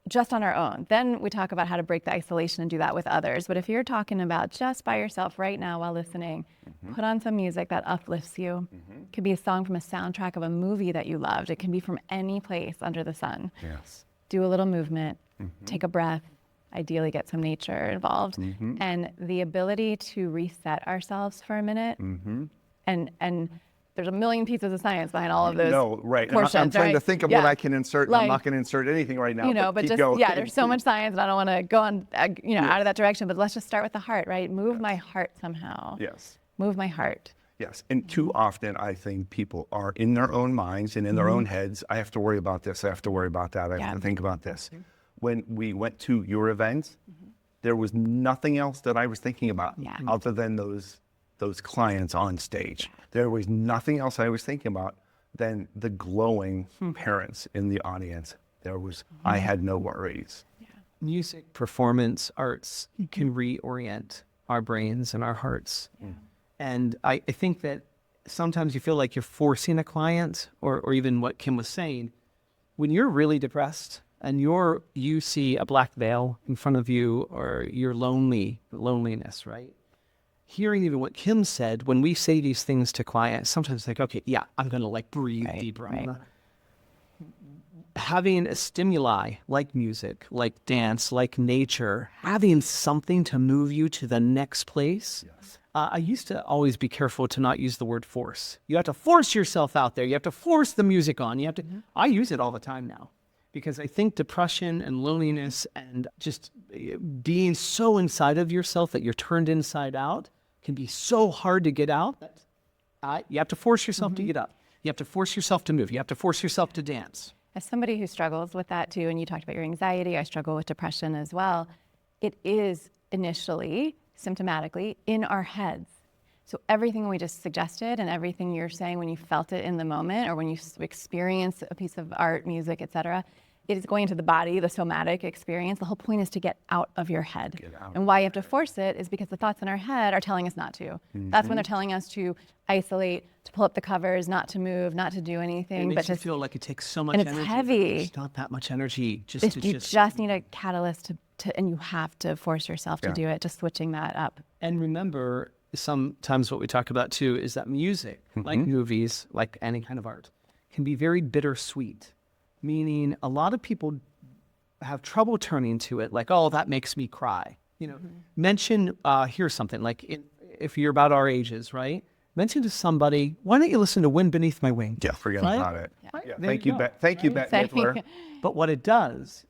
just on our own. Then we talk about how to break the isolation and do that with others. But if you're talking about just by yourself right now while listening, put on some music that uplifts you. It could be a song from a soundtrack of a movie that you loved. It can be from any place under the sun. Yes. Do a little movement, take a breath, ideally get some nature involved, and the ability to reset ourselves for a minute. And there's a million pieces of science behind all of those. No, right. Portions, I'm trying to right? think of Yeah. what I can insert. Like, I'm not going to insert anything right now. but keep just going. there's so much science, and I don't want to go on, out of that direction. But let's just start with the heart, right? Move my heart somehow. Yes. Move my heart. Yes. And too often, I think people are in their own minds and in their own heads. I have to worry about this. I have to worry about that. I have to think about this. When we went to your events, there was nothing else that I was thinking about other than those clients on stage. There was nothing else I was thinking about than the glowing parents in the audience. I had no worries. music, performance, arts can reorient our brains and our hearts. And I think that sometimes you feel like you're forcing a client, or even what Kim was saying, when you're really depressed and you see a black veil in front of you, or you're loneliness, right? Hearing even what Kim said, when we say these things to clients, sometimes like, okay, yeah, I'm going to breathe deeper. having a stimuli like music, like dance, like nature, having something to move you to the next place. Yes. I used to always be careful to not use the word force. You have to force yourself out there. You have to force the music on. You have to. I use it all the time now because I think depression and loneliness and just being so inside of yourself that you're turned inside out can be so hard to get out. You have to force yourself to get up. You have to force yourself to move. You have to force yourself to dance. As somebody who struggles with that too, and you talked about your anxiety, I struggle with depression as well. It is initially, symptomatically, in our heads. So everything we just suggested and everything you're saying when you felt it in the moment or when you experience a piece of art, music, etc., it is going into the body, the somatic experience. The whole point is to get out of your head. And why you have to force it is because the thoughts in our head are telling us not to. That's when they're telling us to isolate, to pull up the covers, not to move, not to do anything. It makes but you feel like it takes so much and it's energy. heavy. It's not that much energy. You just need a catalyst to and you have to force yourself to do it, just switching that up. And remember, sometimes what we talk about too is that music, like movies, like any kind of art, can be very bittersweet. Meaning a lot of people have trouble turning to it like, oh, that makes me cry. Mention, here's something, like if you're about our ages, right? Mention to somebody, why don't you listen to Wind Beneath My Wings? Yeah, forget about it. Yeah. Thank you, Thank you, Bette Midler. But what it does,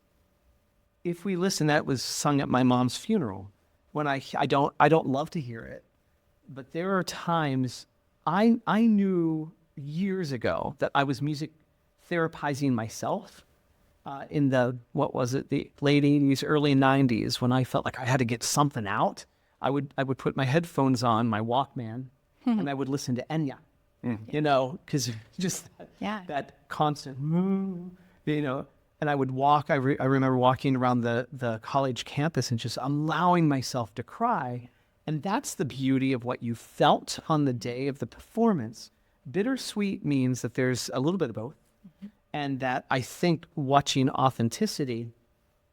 if we listen, that was sung at my mom's funeral. When I don't love to hear it, but there are times I knew years ago that I was music therapizing myself in the late 80s, early 90s, when I felt like I had to get something out. I would put my headphones on, my Walkman, and I would listen to Enya, because just that constant, and I would walk. I remember walking around the college campus and just allowing myself to cry. And that's the beauty of what you felt on the day of the performance. Bittersweet means that there's a little bit of both. And that I think watching authenticity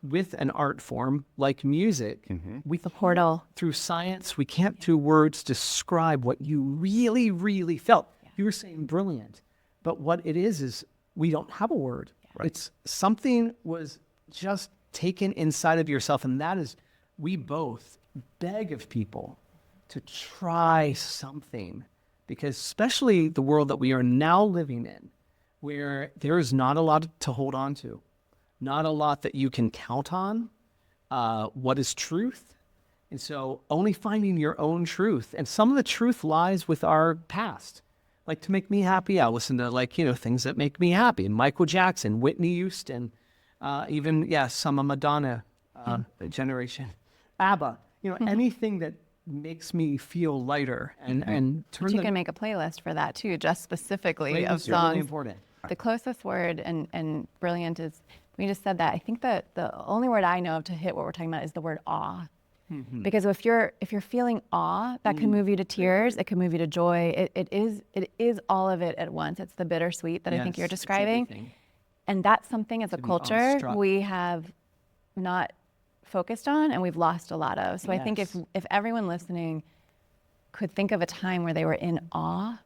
with an art form like music, with the portal through science, we can't through words describe what you really, really felt. You were saying brilliant, but what it is we don't have a word. Right. It's something was just taken inside of yourself, and that is, we both beg of people to try something, because especially the world that we are now living in, where there is not a lot to hold on to, not a lot that you can count on, what is truth. And so only finding your own truth. And some of the truth lies with our past. Like, to make me happy, I'll listen to things that make me happy. Michael Jackson, Whitney Houston, even, some of Madonna generation, ABBA, anything that makes me feel lighter and turn. You can make a playlist for that too, just specifically of songs. Really important. The closest word and brilliant is, we just said that. I think that the only word I know of to hit what we're talking about is the word awe. Because if you're feeling awe, that can move you to tears. It can move you to joy. It is all of it at once. It's the bittersweet that I think you're describing. And that's something as a culture we have not focused on and we've lost a lot of. So I think if everyone listening could think of a time where they were in awe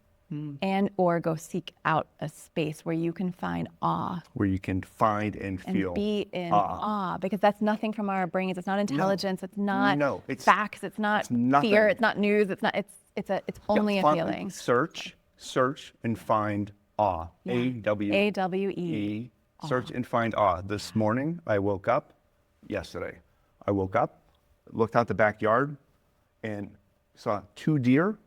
and or go seek out a space where you can find awe. Where you can find and feel be in awe. Because that's nothing from our brains. It's not intelligence. It's not facts. It's not fear. It's not news. It's not. It's only a feeling. Search and find awe. A-W-E. Search and find awe. This morning I woke up. Yesterday I woke up, looked out the backyard, and saw 2 deer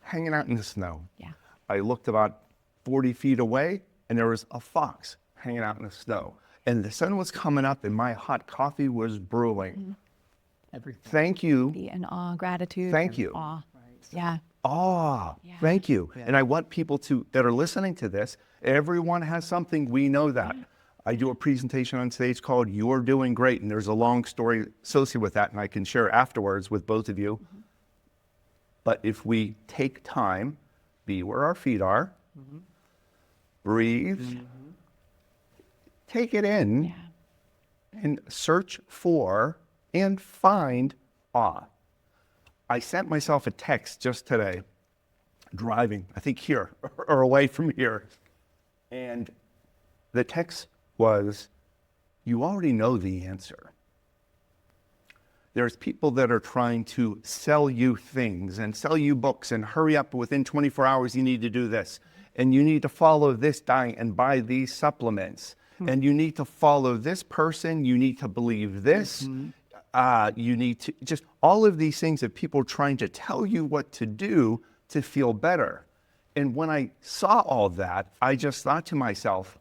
hanging out in the snow. Yeah. I looked about 40 feet away, and there was a fox hanging out in the snow. And the sun was coming up, and my hot coffee was brewing. Everything. Thank you. Be in awe, gratitude. Thank you. Awe. Yeah. Awe. Yeah. Thank you. Yeah. And I want people that are listening to this, everyone has something, we know that. I do a presentation on stage called You're Doing Great, and there's a long story associated with that, and I can share afterwards with both of you. But if we take time, be where our feet are, breathe, take it in, and search for and find awe. I sent myself a text just today, driving, I think here, or away from here, and the text was, you already know the answer. There's people that are trying to sell you things and sell you books and hurry up, within 24 hours you need to do this. And you need to follow this diet and buy these supplements. And you need to follow this person. You need to believe this. You need to just all of these things that people are trying to tell you what to do to feel better. And when I saw all that, I just thought to myself,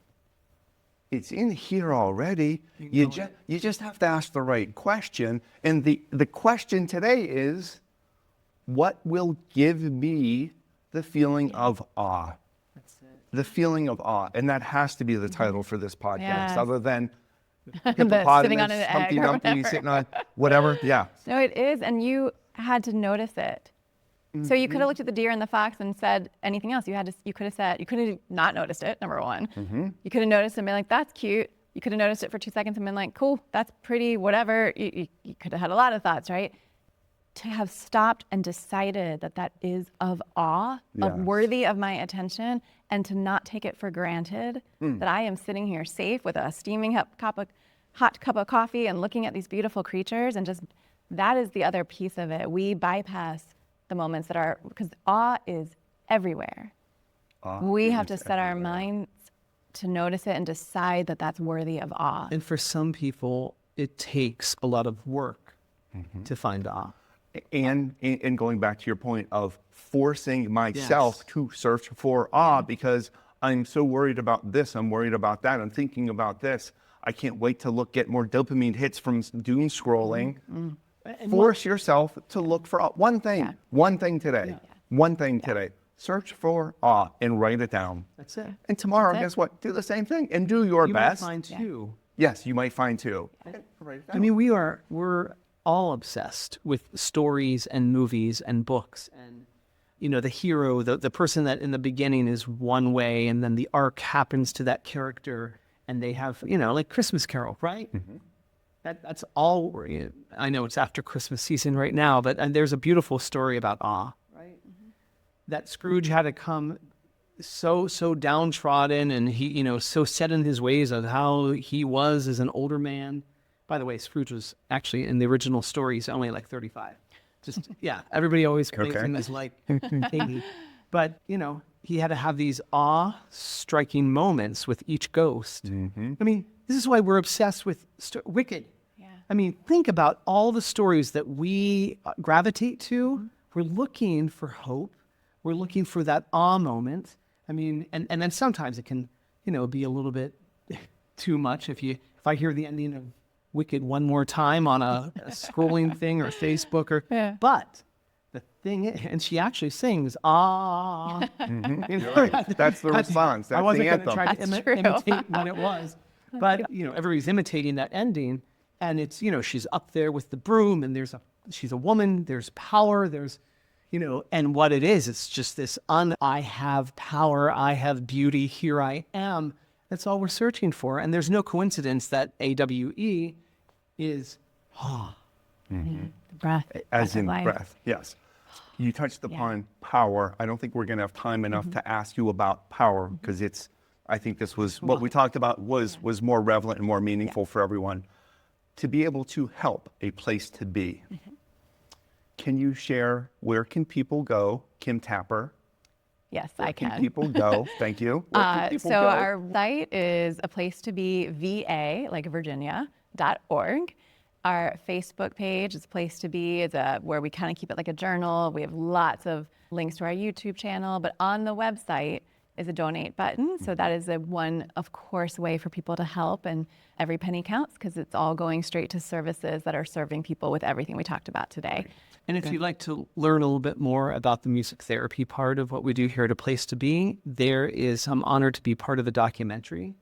it's in here already. You just have to ask the right question. And the question today is, what will give me the feeling of awe? That's it. The feeling of awe. And that has to be the title for this podcast, Yes. other than Sitting on an egg Humpty or Dumpty, whatever. sitting on whatever. Yeah. No, it is, and you had to notice it. So you could have looked at the deer and the fox and said anything else. You could have not noticed it, number one. You could have noticed and been like, that's cute. You could have noticed it for 2 seconds and been like, cool, that's pretty, whatever. You could have had a lot of thoughts, right? To have stopped and decided that that is of awe, of Yes. worthy of my attention, and to not take it for granted that I am sitting here safe with a steaming hot cup of coffee and looking at these beautiful creatures, and just that is the other piece of it. We bypass the moments that are, because awe is everywhere. We have to set our minds to notice it and decide that that's worthy of awe. And for some people, it takes a lot of work to find awe. And going back to your point of forcing myself Yes. to search for awe because I'm so worried about this, I'm worried about that, I'm thinking about this. I can't wait to get more dopamine hits from doom scrolling. Force yourself to look for awe. One thing today. One thing today. Search for awe and write it down. That's it. And tomorrow, That's it. guess what? Do the same thing and do your You might best. find two. Yes, you might find two. I mean, we're all obsessed with stories and movies and books, and the hero, the person that in the beginning is one way, and then the arc happens to that character, and they have like Christmas Carol, right? That's all. I know it's after Christmas season right now, but and there's a beautiful story about awe, right? That Scrooge had to come so downtrodden, and he so set in his ways of how he was as an older man. By the way, Scrooge was actually in the original story, he's only like 35. Just everybody always thinks him as like 80. But he had to have these awe-striking moments with each ghost. I mean, this is why we're obsessed with Wicked. Yeah. I mean, think about all the stories that we gravitate to. We're looking for hope. We're looking for that awe moment. I mean, and then sometimes it can, be a little bit too much if I hear the ending of Wicked one more time on a scrolling thing or Facebook but the thing is, and she actually sings "Ah." That's the response. That's I wasn't the going to anthem. try to That's true. imitate what it was, but everybody's imitating that ending, and it's she's up there with the broom, and she's a woman. There's power. There's and what it is, it's just this I have power. I have beauty. Here I am. That's all we're searching for, and there's no coincidence that AWE is Breath. As in life. breath, yes. You touched upon power. I don't think we're going to have time enough to ask you about power because I think this was what we talked about was more relevant and more meaningful for everyone. To be able to help a place to be. Can you share where can people go, Kim Tapper? Yes, Where I can. people go? Thank you. Where can people So go? our site is a place to be VA, like Virginia.org. Our Facebook page is a place to be. It's where we kind of keep it like a journal. We have lots of links to our YouTube channel, but on the website is a donate button. So that is one, of course, way for people to help, and every penny counts because it's all going straight to services that are serving people with everything we talked about today. And if you'd like to learn a little bit more about the music therapy part of what we do here at A Place to Be, I'm honored to be part of the documentary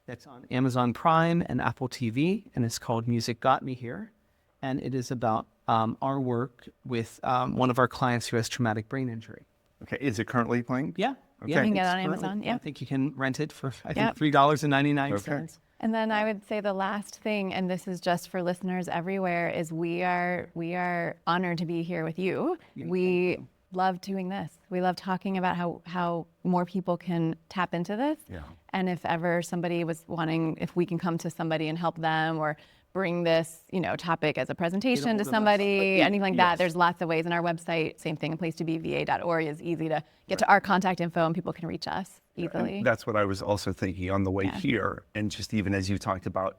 that's on Amazon Prime and Apple TV, and it's called Music Got Me Here. And it is about our work with one of our clients who has traumatic brain injury. Okay, is it currently playing? Yeah. Okay. Yeah, You can get it it's on currently- Amazon, yeah. I think you can rent it for, I Yep. think, $3.99. Okay. And then I would say the last thing, and this is just for listeners everywhere, is we are honored to be here with you. We love doing this. We love talking about how more people can tap into this. Yeah. And if ever somebody was wanting, if we can come to somebody and help them or bring this, topic as a presentation to somebody, anything like that, there's lots of ways. On our website, same thing, placetobe.va.org is easy to get to our contact info and people can reach us easily. And that's what I was also thinking on the way here. And just even as you talked about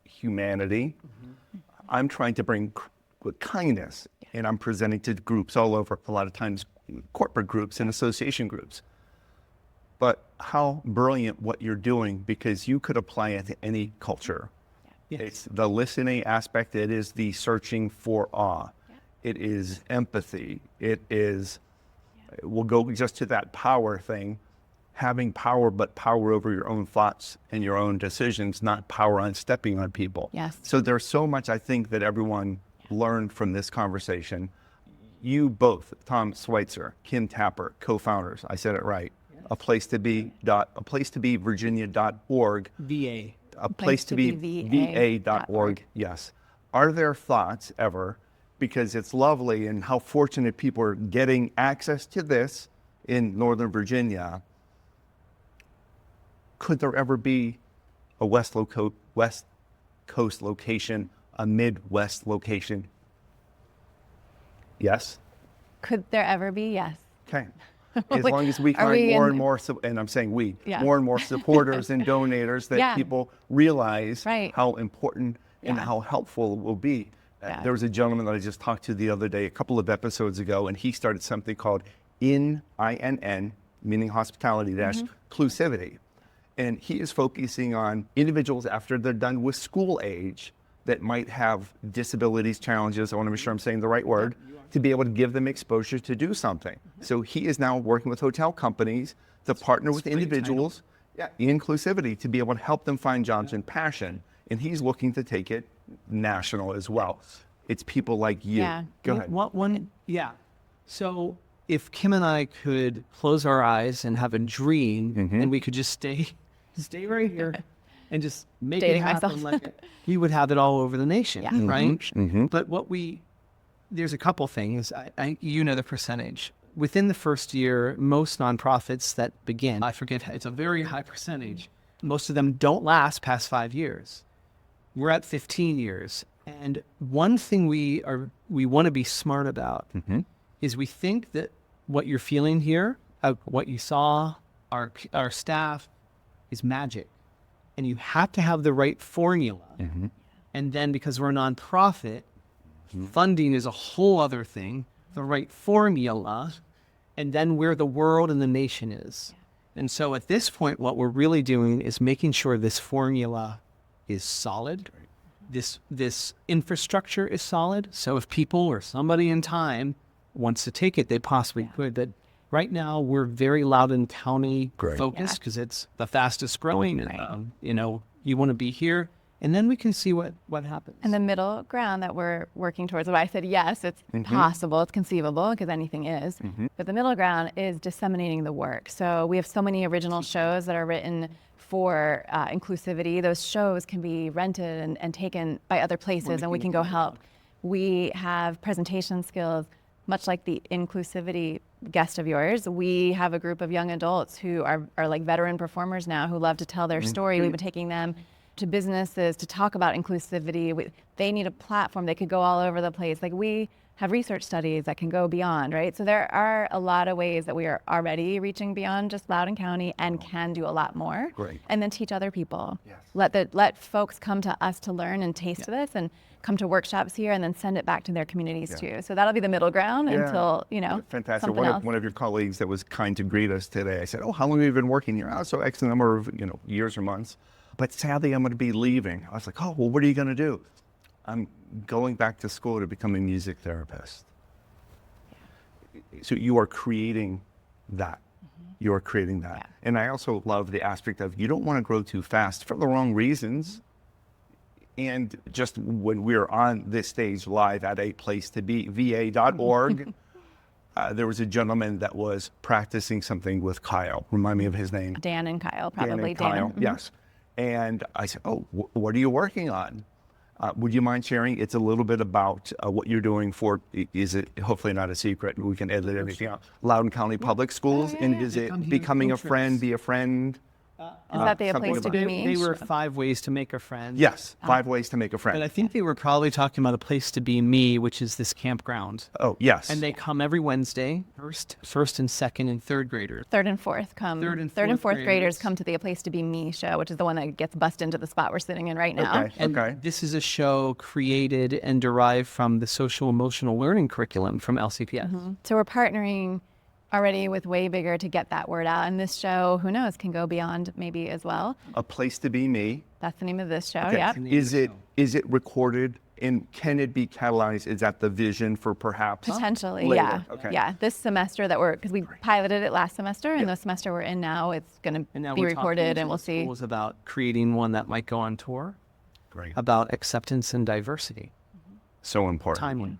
humanity, I'm trying to bring kindness, and I'm presenting to groups all over, a lot of times corporate groups and association groups. But how brilliant what you're doing, because you could apply it to any culture. Yes. It's the listening aspect. It is the searching for awe. It is empathy. It is, we'll go just to that power thing, having power, but power over your own thoughts and your own decisions, not power on stepping on people. Yes. So there's so much I think that everyone learned from this conversation. You both, Tom Sweitzer, Kim Tapper, co-founders, I said it right, a place to be Virginia.org. VA. A place to be va.org. Yes. Are there thoughts ever, because it's lovely and how fortunate people are getting access to this in Northern Virginia, could there ever be a West Coast location, a Midwest location? Yes? Could there ever be? Yes. Okay. As long as we find more and more, and I'm saying more and more supporters and donators that people realize how important and how helpful it will be. There was a gentleman that I just talked to the other day, a couple of episodes ago, and he started something called INN, meaning hospitality dash inclusivity. And he is focusing on individuals after they're done with school age that might have disabilities, challenges, I want to make sure I'm saying the right word, to be able to give them exposure to do something. So he is now working with hotel companies to partner with individuals, inclusivity, to be able to help them find jobs and passion. And he's looking to take it national as well. It's people like you. Go ahead. So if Kim and I could close our eyes and have a dream, and we could just stay right here and just make it happen, we would have it all over the nation, right? But there's a couple things. The percentage. Within the first year, most nonprofits that begin, I forget, it's a very high percentage. Most of them don't last past 5 years. We're at 15 years. And one thing we want to be smart about is we think that what you're feeling here, what you saw, our staff, is magic. And you have to have the right formula. And then because we're a nonprofit, funding is a whole other thing, the right formula, and then where the world and the nation is. And so at this point, what we're really doing is making sure this formula is solid. This infrastructure is solid. So if people or somebody in time wants to take it, they possibly could. But right now, we're very Loudoun County focused because it's the fastest growing. And, you want to be here. And then we can see what happens. And the middle ground that we're working towards, why I said yes, it's possible, it's conceivable, because anything is. But the middle ground is disseminating the work. So we have so many original shows that are written for inclusivity. Those shows can be rented and taken by other places, and we can go help. We have presentation skills, much like the inclusivity guest of yours. We have a group of young adults who are like veteran performers now who love to tell their story. We've been taking them to businesses to talk about inclusivity. They need a platform. They could go all over the place. Like, we have research studies that can go beyond, right? So there are a lot of ways that we are already reaching beyond just Loudoun County and can do a lot more. And then teach other people. Let folks come to us to learn and taste this and come to workshops here and then send it back to their communities too. So that'll be the middle ground until, Fantastic. One of your colleagues that was kind to greet us today, I said, how long have you been working here? So X number of, years or months. But sadly, I'm going to be leaving. I was like, what are you going to do? I'm going back to school to become a music therapist. So you are creating that. You are creating that. And I also love the aspect of you don't want to grow too fast for the wrong reasons. And just when we're on this stage live at a place to be, va.org, there was a gentleman that was practicing something with Kyle. Remind me of his name. Dan and Kyle, probably Dan. Kyle, yes. And I said, what are you working on? Would you mind sharing? It's a little bit about what you're doing for, is it hopefully not a secret, we can edit everything out, Loudoun County Public Schools, and is They it come here becoming a field friend, trips. be a friend? Is that the something place to about- be me? They were 5 ways to make a friend. Yes, 5 ways to make a But friend. I think they were probably talking about a place to be me, which is this campground. Oh, yes. And they come every Wednesday, first and second and third graders. Third and fourth come. Third and fourth fourth graders graders come to the A Place to Be Me show, which is the one that gets bussed into the spot we're sitting in right now. Okay. And this is a show created and derived from the social emotional learning curriculum from LCPS. So we're partnering already with Way Bigger to get that word out. And this show, who knows, can go beyond maybe as well. A Place to Be Me. That's the name of this show. Okay. Yep. Is it recorded and can it be catalyzed? Is that the vision for perhaps Potentially, later? yeah. Okay. Yeah. This semester because we piloted it last semester, and the semester we're in now, it's going And now to be we're talking recorded, to and we'll the see. schools about creating one that might go on tour, Great. about acceptance and diversity. So important. Timely.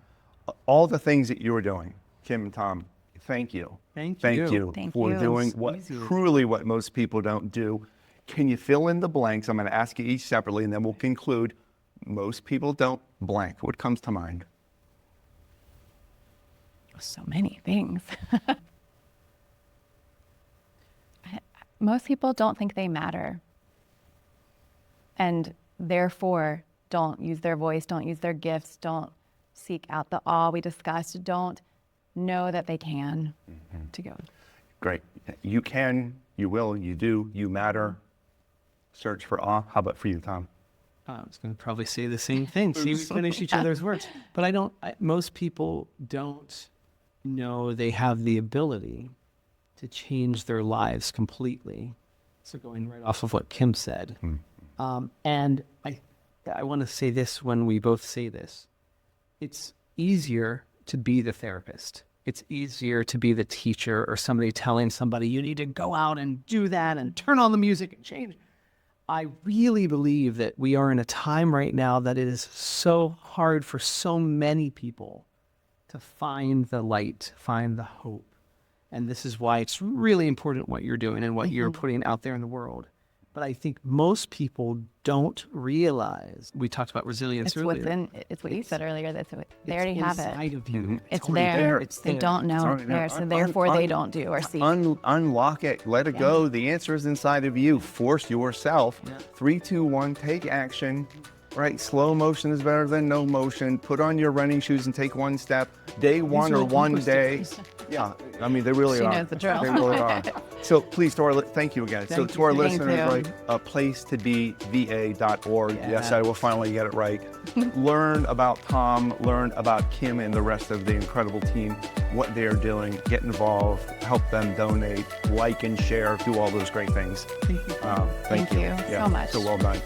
All the things that you were doing, Kim and Tom, thank you. Thank Thank you. you Thank for you. doing what truly what most people don't do. Can you fill in the blanks? I'm going to ask you each separately, and then we'll conclude. Most people don't blank. What comes to mind? So many things. Most people don't think they matter, and therefore don't use their voice, don't use their gifts, don't seek out the awe we discussed, don't know that they can to go. Great. You can, you will, you do, you matter. Search for awe. How about for you, Tom? I was going to probably say the same thing. See, we finish each other's words. But most people don't know they have the ability to change their lives completely. So going right off of what Kim said. And I want to say this when we both say this. It's easier to be the therapist. It's easier to be the teacher or somebody telling somebody you need to go out and do that and turn on the music and change. I really believe that we are in a time right now that it is so hard for so many people to find the light, find the hope. And this is why it's really important what you're doing and what you're putting out there in the world. But I think most people don't realize, we talked about resilience It's earlier. it's what you said earlier, they already have it. Inside of you. It's already there. It's They there. don't know already it's there. there, so therefore they don't do or see. Unlock it. Let it go. The answer is inside of you. Force yourself. 3, 2, 1. Take action. Right? Slow motion is better than no motion. Put on your running shoes and take one step. Day one or one day. Yeah. I mean, they really She are. knows the drill. They really are. So please, thank you again. So to our Thank listeners, you. right? A place to be va.org. Yes, I will finally get it right. Learn about Tom, learn about Kim and the rest of the incredible team, what they're doing, get involved, help them donate, like and share, do all those great things. Thank you so much. So well done.